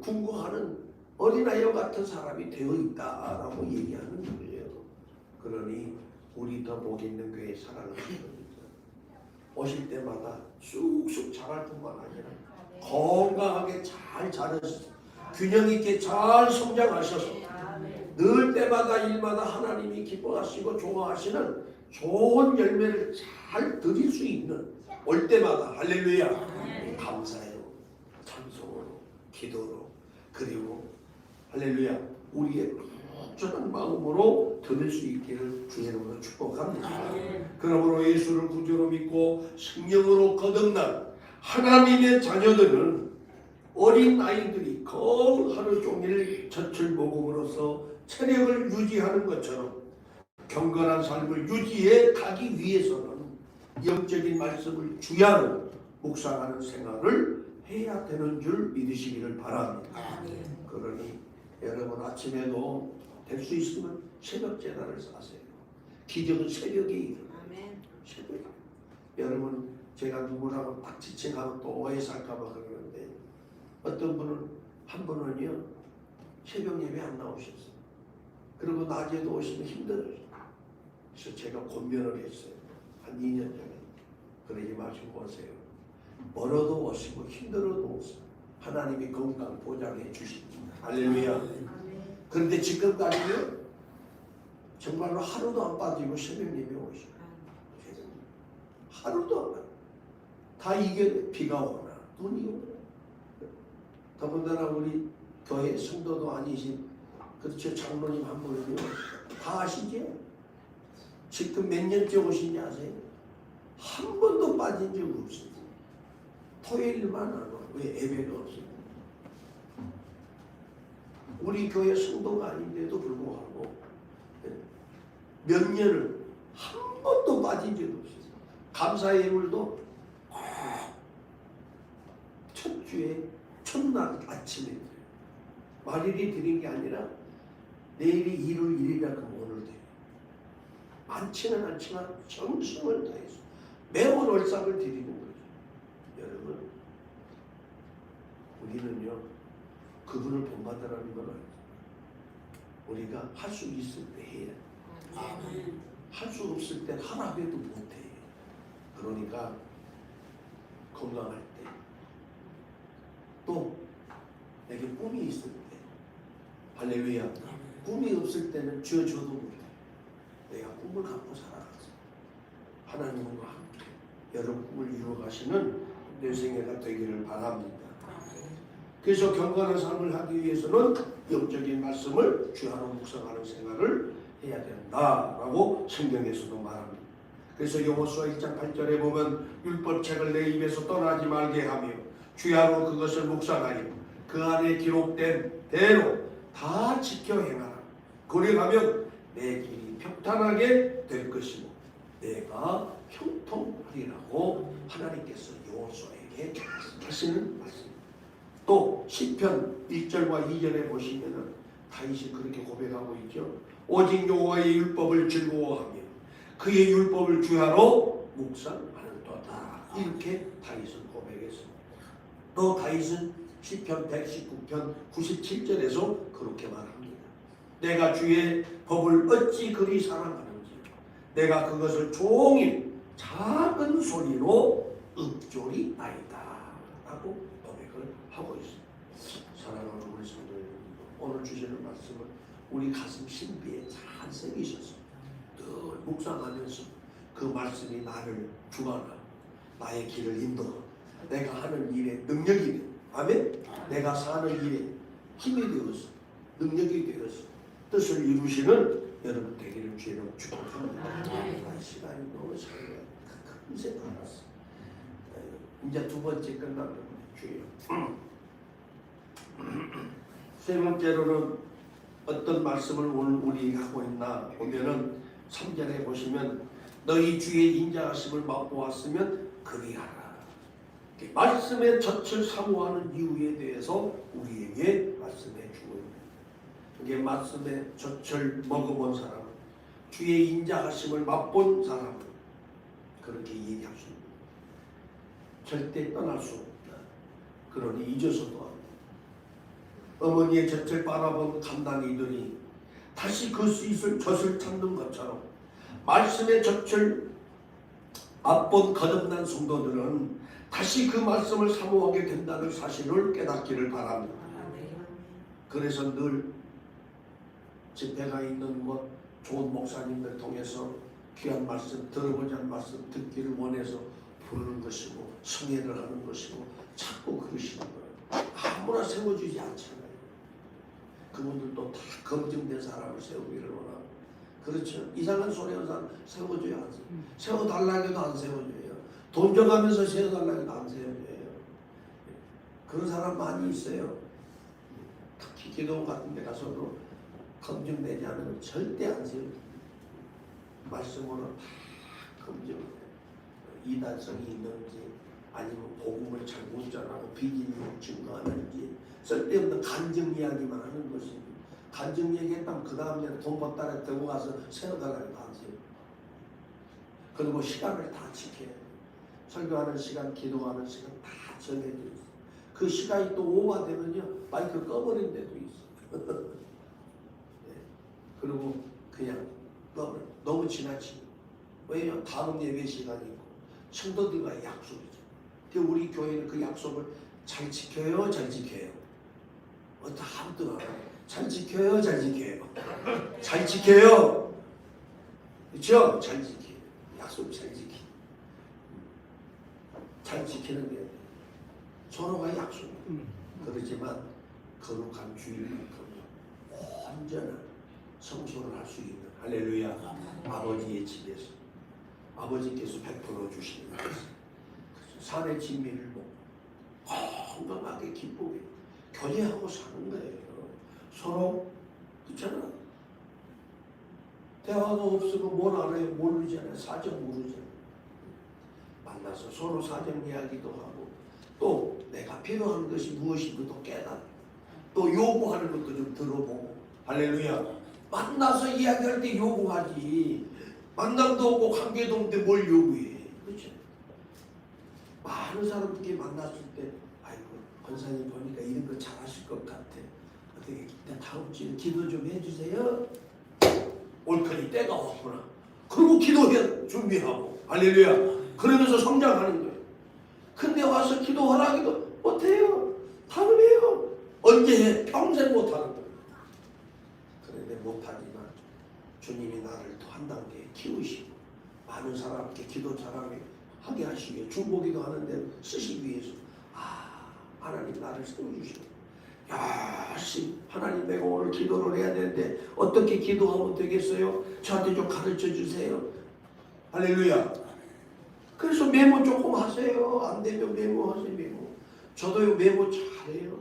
궁금하는 어린아이와 같은 사람이 되어 있다라고 얘기하는 거예요. 그러니 우리 더 복 있는 교회 사랑하는 분들 오실 때마다 쑥쑥 자랄 뿐만 아니라 건강하게 잘 자라서 균형 있게 잘 성장하셔서 늘 때마다 일마다 하나님이 기뻐하시고 좋아하시는 좋은 열매를 잘 드릴 수 있는 올 때마다 할렐루야 감사해요. 찬송으로 기도로 그리고 할렐루야 우리의 온전한 마음으로 드릴 수 있기를 주의 이름으로 축복합니다. 그러므로 예수를 구주로 믿고 성령으로 거듭난 하나님의 자녀들은 어린 아이들이 걸 하루 종일 젖을 먹음으로써 체력을 유지하는 것처럼 경건한 삶을 유지해 가기 위해서는 영적인 말씀을 주야로 묵상하는 생활을 해야 되는 줄 믿으시기를 바랍니다. 그러니 여러분 아침에도 될 수 있으면 새벽 제단을 사세요. 기적은 새벽에 일어나요. 새벽에. 여러분 제가 누구라고 딱 지칭하고 또 오해 살까봐 그러는데 어떤 분은 한 분은요 새벽 예배 안 나오셨어요. 그리고 낮에도 오시면 힘들어요. 그래서 제가 권면을 했어요. 한 2년 전에 그러지 마시고 오세요. 멀어도 오시고 힘들어도 오세요. 하나님이 건강 보장해 주십니다. 할렐루야. 그런데 지금까지는 정말로 하루도 안 빠지고 새벽 예배 오시고 하루도 안 빠지고 다 이게 비가 오나 눈이 오나 더군다나 우리 교회 성도도 아니신 그렇죠 장로님 한 분은요 다 아시죠? 지금 몇 년째 오시는지 아세요? 한 번도 빠진 적 없어요. 토요일만 안 와요. 왜? 예배가 없어요. 우리 교회 성도가 아닌데도 불구하고 몇 년을 한 번도 빠진 적이 없어요. 감사 예물도 첫 주에 첫날 아침에 드려요. 말일이 드린 게 아니라 내일이 일요일이라 그럼 오늘 드려요. 많지는 않지만 정성을 다해서 매운 월삭을 드리는 거죠. 여러분 우리는요 그분을 본받으라는 건 아니죠. 우리가 할 수 있을 때 해야 할 수 없을 때 하라 해도 못해. 그러니까 건강할 때 또 내게 꿈이 있을 때 할렐루야 꿈이 없을 때는 쥐어줘도 못해. 내가 꿈을 갖고 살아가서 하나님과 함께 여러분 꿈을 이루어가시는 내 생애가 되기를 바랍니다. 그래서 경건한 삶을 하기 위해서는 영적인 말씀을 주야로 묵상하는 생활을 해야 된다라고 성경에서도 말합니다. 그래서 여호수아 1장 8절에 보면 율법책을 내 입에서 떠나지 말게 하며 주야로 그것을 묵상하여 그 안에 기록된 대로 다 지켜 행하라. 그리하면 내 길이 평탄하게 될 것이고 내가 형통하리라고 하나님께서 여호수아에게 하시는 말씀입니다. 또 시편 1절과 2절에 보시면은 다윗이 그렇게 고백하고 있죠. 오직 여호와의 율법을 즐거워하며 그의 율법을 주야로 묵상하는도다. 이렇게 다윗은 고백했습니다. 또 다윗은 시편 119편 97절에서 그렇게 말합니다. 내가 주의 법을 어찌 그리 사랑하는지 내가 그것을 종일 작은 소리로 읊조리나이다 라고 고백을 하고 있습니다. 사랑하는 우리 성도 여러분, 오늘 주시는 말씀은 우리 가슴 신비에 잘 새기셔서 늘 묵상하면서 그 말씀이 나를 주관하고 나의 길을 인도하고 내가 하는 일에 능력이 되고 아멘? 내가 사는 일에 힘이 되어서 능력이 되어서 뜻을 이루시는 여러분 되기를 주의로 축복합니다. 시간이 너무長금세 끝났어. 이제 두 번째 끝나면 주의로. 세 번째로는 어떤 말씀을 오늘 우리 하고 있나 보면은 3절에 보시면 너희 주의 인자하심을 맛보았으면 그리하라. 말씀의 젖을 사모하는 이유에 대해서 우리에게 말씀해 주고 있습니다. 이게 말씀의 젖을 먹어본 사람, 주의 인자하심을 맛본 사람 그렇게 얘기할 수 있습니다. 절대 떠날 수 없다. 그러니 잊어서도 안 돼. 어머니의 젖을 바라본 감당이들이 다시 그 젖을 찾는 것처럼 말씀의 젖을 맛본 거듭난 성도들은 다시 그 말씀을 사모하게 된다는 사실을 깨닫기를 바랍니다. 그래서 늘 집회가 있는 곳 좋은 목사님들 통해서 귀한 말씀 들어보자는 말씀 듣기를 원해서 부르는 것이고 성회를 하는 것이고 자꾸 그러시는 거예요. 아무나 세워주지 않잖아요. 그분들도 다 검증된 사람을 세우기를 원하고 그렇죠. 이상한 소리 하는 사람 세워줘야 안 세워요. 세워달라고 해도 안 세워줘요. 돈 줘가면서 세워달라고 해도 안 세워줘요. 그런 사람 많이 있어요. 특히 기도 같은 데 가서도 검증되지 않으면 절대 안 세워줘요. 말씀으로 다 검증해요. 이단성이 있는지 아니면 복음을 잘 못 전하고 비진리를 증거하는지 쓸데없는 간증 이야기만 하는 것이지 간증 얘기했다면 그 다음에 돈 벌다가 들고 가서 세워달라고 해도 안 세워요. 그리고 시간을 다 지켜야 돼요. 설교하는 시간, 기도하는 시간 다 정해져 있어요. 그 시간이 또 오버되면요 마이크 꺼버린 데도 있어요. 네. 그리고 그냥 너무 지나치고 왜냐면 다음 예배 시간이 있고 성도들과의 약속이죠. 우리 교회는 그 약속을 잘 지켜요, 잘 지켜요. 어떤 아무도 안 해요. 잘 지켜요, 잘 지켜요. 잘 지켜요. 그렇죠? 잘 지켜요. 약속 잘 지켜요. 잘 지키는 게 서로가 약속. 그렇지만 거룩한 주일만큼 온전한 성소를 할 수 있는 할렐루야 아버지의 집에서 아버지께서 100% 주시는 것을 산의 진미를 먹고 건강하게 기쁘게 교제하고 사는 거예요. 서로 그렇잖아. 대화도 없으면 뭘 알아요? 모르잖아요. 사정 모르잖아요. 만나서 서로 사정 이야기도 하고 또 내가 필요한 것이 무엇인지 또 깨닫고 또 요구하는 것도 좀 들어보고 할렐루야. 만나서 이야기할 때 요구하지 만남도 없고 관계도 없는데 뭘 요구해. 그렇죠? 많은 사람들끼리 만났을 때 아이고 권사님 보니까 이런 거 잘하실 것 같아. 어떻게 다음 주에 기도 좀 해주세요. 옳거니 때가 왔구나. 그리고 기도해 준비하고 할렐루야. 그러면서 성장하는 거예요. 근데 와서 기도하라기도 못해요. 다음에요. 언제 해? 평생 못하는 거예요. 그런데 못하지만 주님이 나를 또 한 단계 키우시고 많은 사람께 기도 잘하게 하게 하시기 위해 중보기도 하는데 쓰시기 위해서 하나님 나를 세워주시고 열심히 하나님 내가 오늘 기도를 해야 되는데 어떻게 기도하면 되겠어요? 저한테 좀 가르쳐 주세요. 할렐루야. 그래서 메모 조금 하세요. 안 되면 메모하세요. 메모. 저도요 메모 잘해요.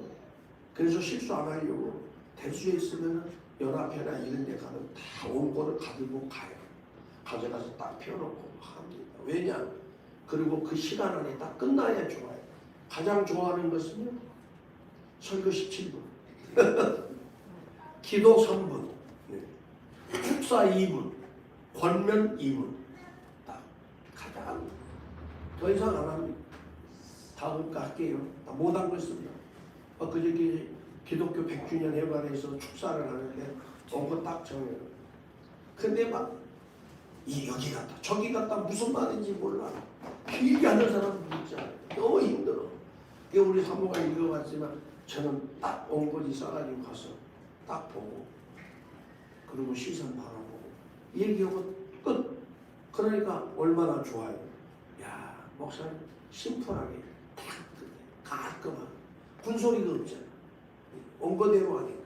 그래서 실수 안 하려고 대수에 있으면 연합회나 이런 데 가면 다 원고를 가지고 가요. 가져가서 딱 펴놓고 합니다. 왜냐? 그리고 그 시간 안에 딱 끝나야 좋아요. 가장 좋아하는 것은요. 설교 17분, 기도 3분, 축사 2분, 권면 2분. 딱 가장 더 이상 안 합니다. 다음 거 할게요. 못한 거 있습니다. 그저께 기독교 100주년 회관에서 축사를 하는데 그거 딱 정해요. 근데 막 여기 갔다 저기 갔다 무슨 말인지 몰라. 길게 하는 사람도 있잖아요. 너무 힘들어. 우리 사모가 읽어봤지만 저는 딱 원고지 싸가지고 가서 딱 보고 그리고 시선 바라보고 얘기하고 끝. 그러니까 얼마나 좋아요. 야 목사님 심플하게 딱 깔끔하게 군소리가 없잖아. 원고대로 하니까.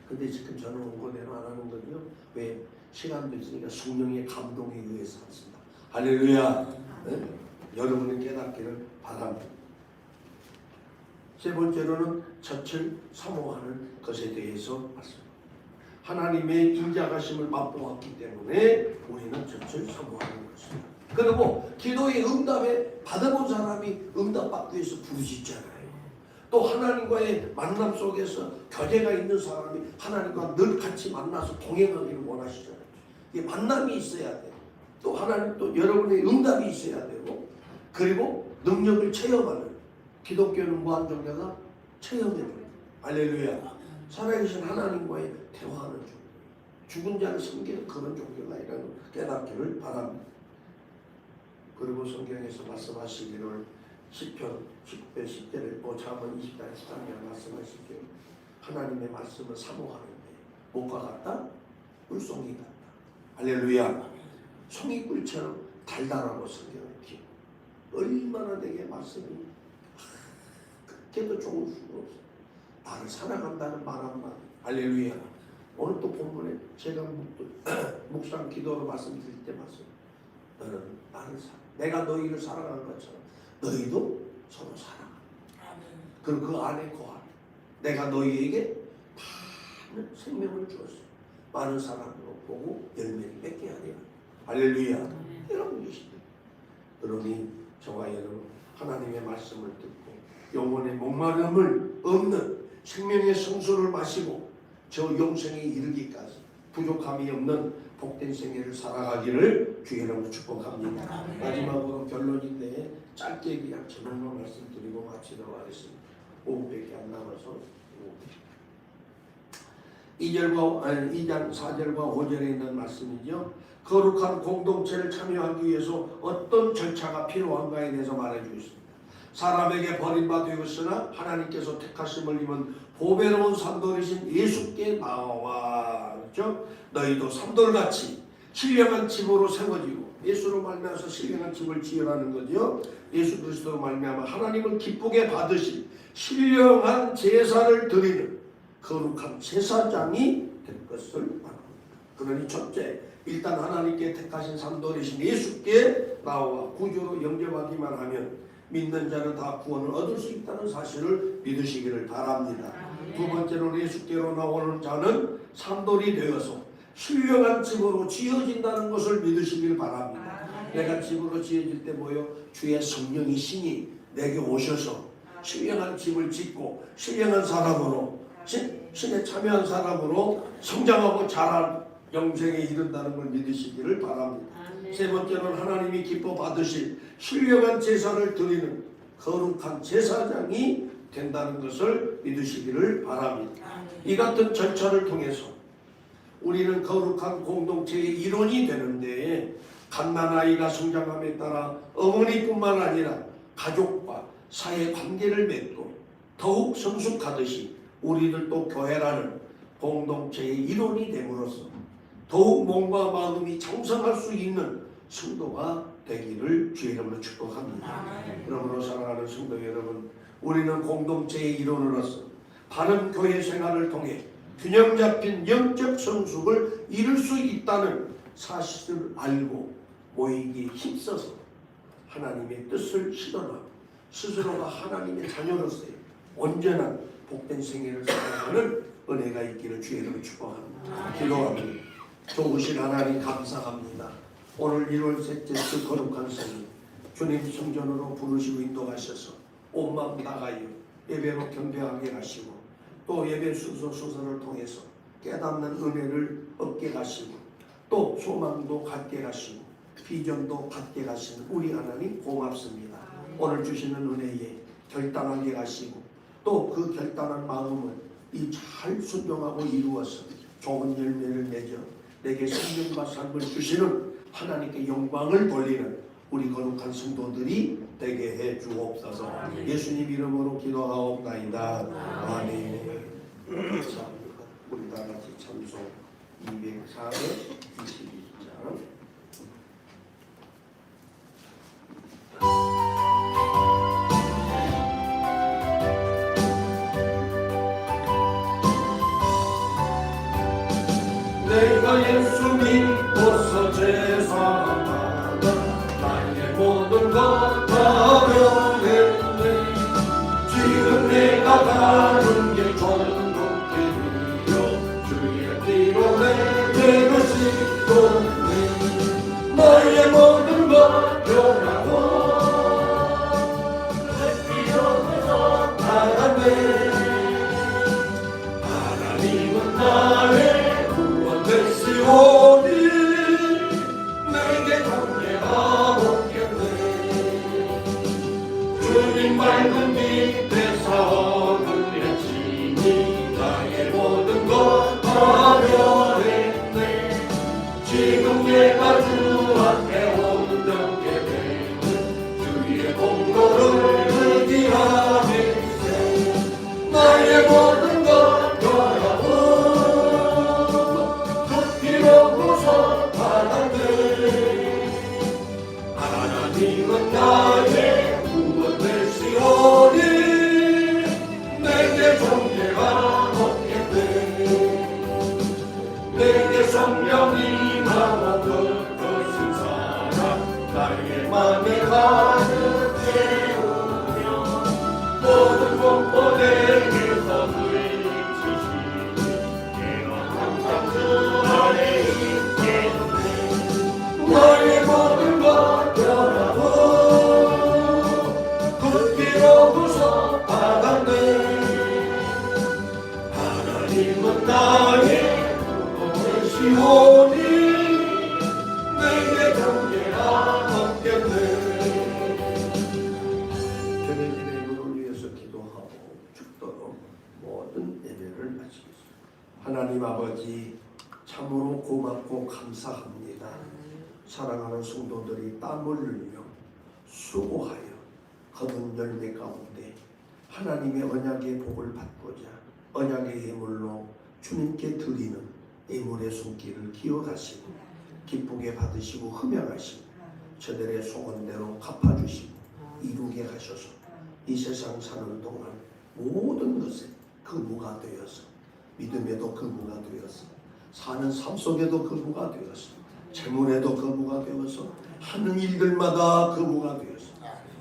근데 지금 저는 원고대로 안 하는 건요. 왜? 시간도 있으니까 성령의 감동에 의해서 하겠습니다. 할렐루야. 네? 여러분이 깨닫기를 바랍니다. 세 번째로는 젖을 사모하는 것에 대해서 말씀합니다. 하나님의 인자하심을 맛보았기 때문에 우리는 젖을 사모하는 것입니다. 그리고 기도의 응답에 받아본 사람이 응답받기 위해서 부르짖잖아요. 또 하나님과의 만남 속에서 교제가 있는 사람이 하나님과 늘 같이 만나서 동행하기를 원하시잖아요. 이 만남이 있어야 돼요. 또 하나님 또 여러분의 응답이 있어야 되고 그리고 능력을 체험하는 기독교는 무한정대가 체험해줘요. 할렐루야. 살아계신 하나님과의 대화하는 종교. 죽은 자를 섬기는 그런 종교가 아니라는 깨닫기를 바랍니다. 그리고 성경에서 말씀하시기를 시편 10편 10절에 잠언 20장 13절 말씀하시기를 하나님의 말씀을 사모하는데 뭐가 같다? 꿀송이 같다. 할렐루야. 송이꿀처럼 달달하고 성경의 얼마나 내게 말씀이 그때도 좋을 수가 없어. 나를 사랑한다는 말 한마디. 할렐루야. 오늘 또 본문에 제가 묵상 기도로 말씀드릴 때 말씀, 너는 나를 내가 너희를 사랑한 것처럼 너희도 서로 사랑하라. 그리고 그 안에 거하라. 내가 너희에게 많은 생명을 주었어. 많은 사람으로 보고 열매를 맺게 하리라. 할렐루야. 여러분 계십니다. 그러니 저와 여러분 하나님의 말씀을 듣고 영혼의 목마름을 없는 생명의 성수를 마시고 저 영생에 이르기까지 부족함이 없는 복된 생애를 살아가기를 주의 이름으로 축복합니다. 마지막으로 결론인데 짧게 그냥 제목만 말씀드리고 마치도록 하겠습니다. 5분밖에 안 남아서 2장 4절과 5절에 있는 말씀이죠. 거룩한 공동체를 참여하기 위해서 어떤 절차가 필요한가에 대해서 말해주고 있습니다. 사람에게 버림받으였으나 하나님께서 택하심을 입은 보배로운 산돌이신 예수께 나와, 그렇죠? 너희도 산돌같이 신령한 집으로 세워지고, 예수로 말미암아서 신령한 집을 지으라는 거죠. 예수 그리스도로 말미암아 하나님을 기쁘게 받으신 신령한 제사를 드리는 거룩한 제사장이 될 것을 말합니다. 그러니 첫째, 일단 하나님께 택하신 산돌이신 예수께 나와 구주로 영접하기만 하면 믿는 자는 다 구원을 얻을 수 있다는 사실을 믿으시기를 바랍니다. 두 번째로 예수께로 나오는 자는 산돌이 되어서 신령한 집으로 지어진다는 것을 믿으시기를 바랍니다. 내가 집으로 지어질 때 뭐요? 주의 성령이 신이 내게 오셔서 신령한 집을 짓고 신령한 사람으로 신에 참여한 사람으로 성장하고 자란 영생에 이른다는 걸 믿으시기를 바랍니다. 세 번째는 하나님이 기뻐 받으실 신령한 제사를 드리는 거룩한 제사장이 된다는 것을 믿으시기를 바랍니다. 이 같은 절차를 통해서 우리는 거룩한 공동체의 일원이 되는데, 갓난아이가 성장함에 따라 어머니뿐만 아니라 가족과 사회 관계를 맺고 더욱 성숙하듯이 우리들도 교회라는 공동체의 일원이 됨으로써 더욱 몸과 마음이 장성할 수 있는 성도가 되기를 주의 이름으로 축복합니다. 그러므로 사랑하는 성도 여러분, 우리는 공동체의 일원으로서 바른 교회 생활을 통해 균형 잡힌 영적 성숙을 이룰 수 있다는 사실을 알고 모이기에 힘써서 하나님의 뜻을 실현하고 스스로가 하나님의 자녀로서의 온전한 복된 생애를 살아가는 은혜가 있기를 주의 이름으로 축복합니다. 기도합니다. 좋으신 하나님 감사합니다. 오늘 1월 셋째 주 거룩한 성일 주님 성전으로 부르시고 인도하셔서 온 마음 다하여 예배로 경배하게 하시고 또 예배 순서 순서를 통해서 깨닫는 은혜를 얻게 하시고 또 소망도 갖게 하시고 비전도 갖게 하시는 우리 하나님 고맙습니다. 오늘 주시는 은혜에 결단하게 하시고 또 그 결단한 마음을 이 잘 순종하고 이루어서 좋은 열매를 맺어 내게 생명과 삶을 주시는 하나님께 영광을 돌리는 우리 거룩한 성도들이 되게 해 주옵소서. 예수님 이름으로 기도하옵나이다. 아멘. 감사합니다. 우리 다 같이 찬송 204회 22장. 내가 예수 믿고서 제사하다 나의 모든 것 버려냈네. 지금 내가 가는 길 정독해 드려 주의 피로 내게 씻도네. 너의 모든 것 변하고 내 피로에서 나가네. 하나님은 나의 오니 내게 관계가 없겠네. 주님 맑은 빛에서 눈여지니 나의 모든 것 버려냈네. 지금 내가 주 앞에 온전케 되는 주의 공로를 의지하겠네. 나의 모든 것 변하고 나의 맘에 가득 채우며 모든 공포에게서 물리치시니 내가 항상 주 안에 있겠네. 나의 모든 것 변하고 굳기로부터 받았네. 하나님은 나의 구원이시오니 내게 경계가 없겠네. 저녁에 예물을 위해서 기도하고 죽도록 모든 예배를 마치겠습니다. 하나님 아버지 참으로 고맙고 감사합니다. 사랑하는 성도들이 땀을 흘리며 수고하여 거둔 열매 가운데 하나님의 언약의 복을 받고자 언약의 예물로 주님께 드리는 예물의 손길을 기억하시고 기쁘게 받으시고 흠양하시고 저들의 소원대로 갚아주시고 이루게 하셔서 이 세상 사는 동안 모든 것에 근무가 되어서 믿음에도 근무가 되어서 사는 삶 속에도 근무가 되어서 재물에도 근무가 되어서 하는 일들마다 근무가 되어서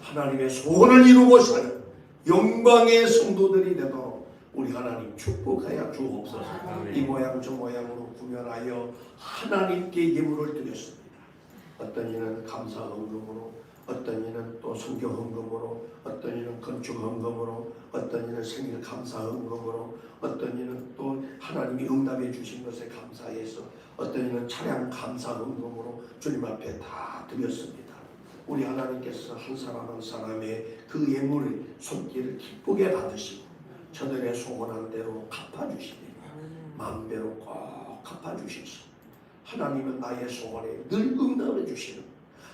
하나님의 소원을 이루고 사는 영광의 성도들이 되도록 우리 하나님 축복하여 주옵소서. 이 모양 저 모양으로 구별하여 하나님께 예물을 드렸습니다. 어떤 이는 감사 헌금으로, 어떤 이는 또 선교 헌금으로, 어떤 이는 건축 헌금으로, 어떤 이는 생일 감사 헌금으로, 어떤 이는 또 하나님이 응답해 주신 것에 감사해서, 어떤 이는 차량 감사 헌금으로 주님 앞에 다 드렸습니다. 우리 하나님께서 한 사람 한 사람의 그 예물의 손길을 기쁘게 받으시고 저들의 소원한 대로 갚아주시니 만배로 꼭 갚아주시소. 하나님은 나의 소원에 늘 응답해 주시는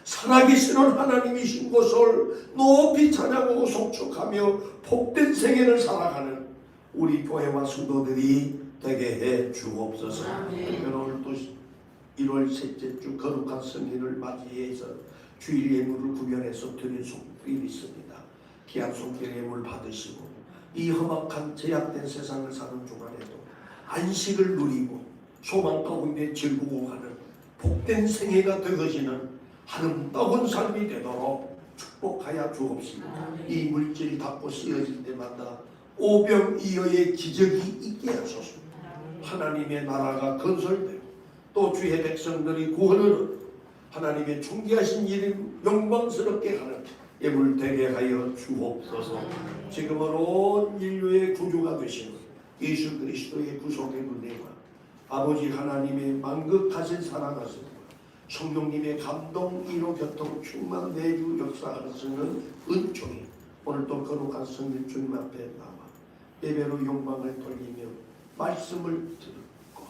살아계시는 하나님이신 것을 높이 찬양하고 송축하며 복된 생애를 살아가는 우리 교회와 성도들이 되게 해 주옵소서. 오늘 또 1월 셋째 주 거룩한 성일을 맞이해서 주일 예물을 구별해서 드린 손길이 있습니다. 귀한 손길 예물 받으시고 이 험악한 제약된 세상을 사는 중간에도 안식을 누리고 소망 가운데 즐거워하는 복된 생애가 되어지는 아름다운 삶이 되도록 축복하여 주옵시고 이 물질이 닿고 쓰여질 때마다 오병이어의 기적이 있게 하소서. 하나님의 나라가 건설되고 또 주의 백성들이 구원을 얻고 하나님의 존귀하신 이름 영광스럽게 하는 예물 되게 하여 주옵소서. 지금은 온 인류의 구주가 되시는 예수 그리스도의 구속의 은혜와 아버지 하나님의 만극하신 사랑하심과 성령님의 감동 이로 교통 충만 내주 역사하시는 은총이 오늘도 거룩한 성령 주님 앞에 나와 예배로 영광을 돌리며 말씀을 듣고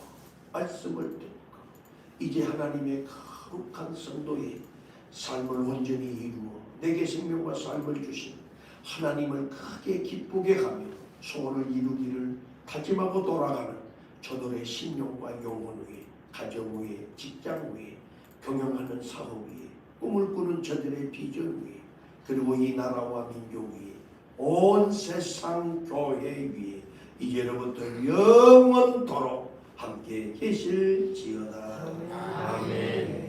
이제 하나님의 거룩한 성도의 삶을 온전히 이루어 내게 생명과 삶을 주신 하나님을 크게 기쁘게 하며 소원을 이루기를 다짐하고 돌아가는 저들의 신령과 영혼 위에 가정 위에 직장 위에 경영하는 사업 위에 꿈을 꾸는 저들의 비전 위에 그리고 이 나라와 민족 위에 온 세상 교회 위에 이제로부터 영원토록 함께 계실지어다. 아멘.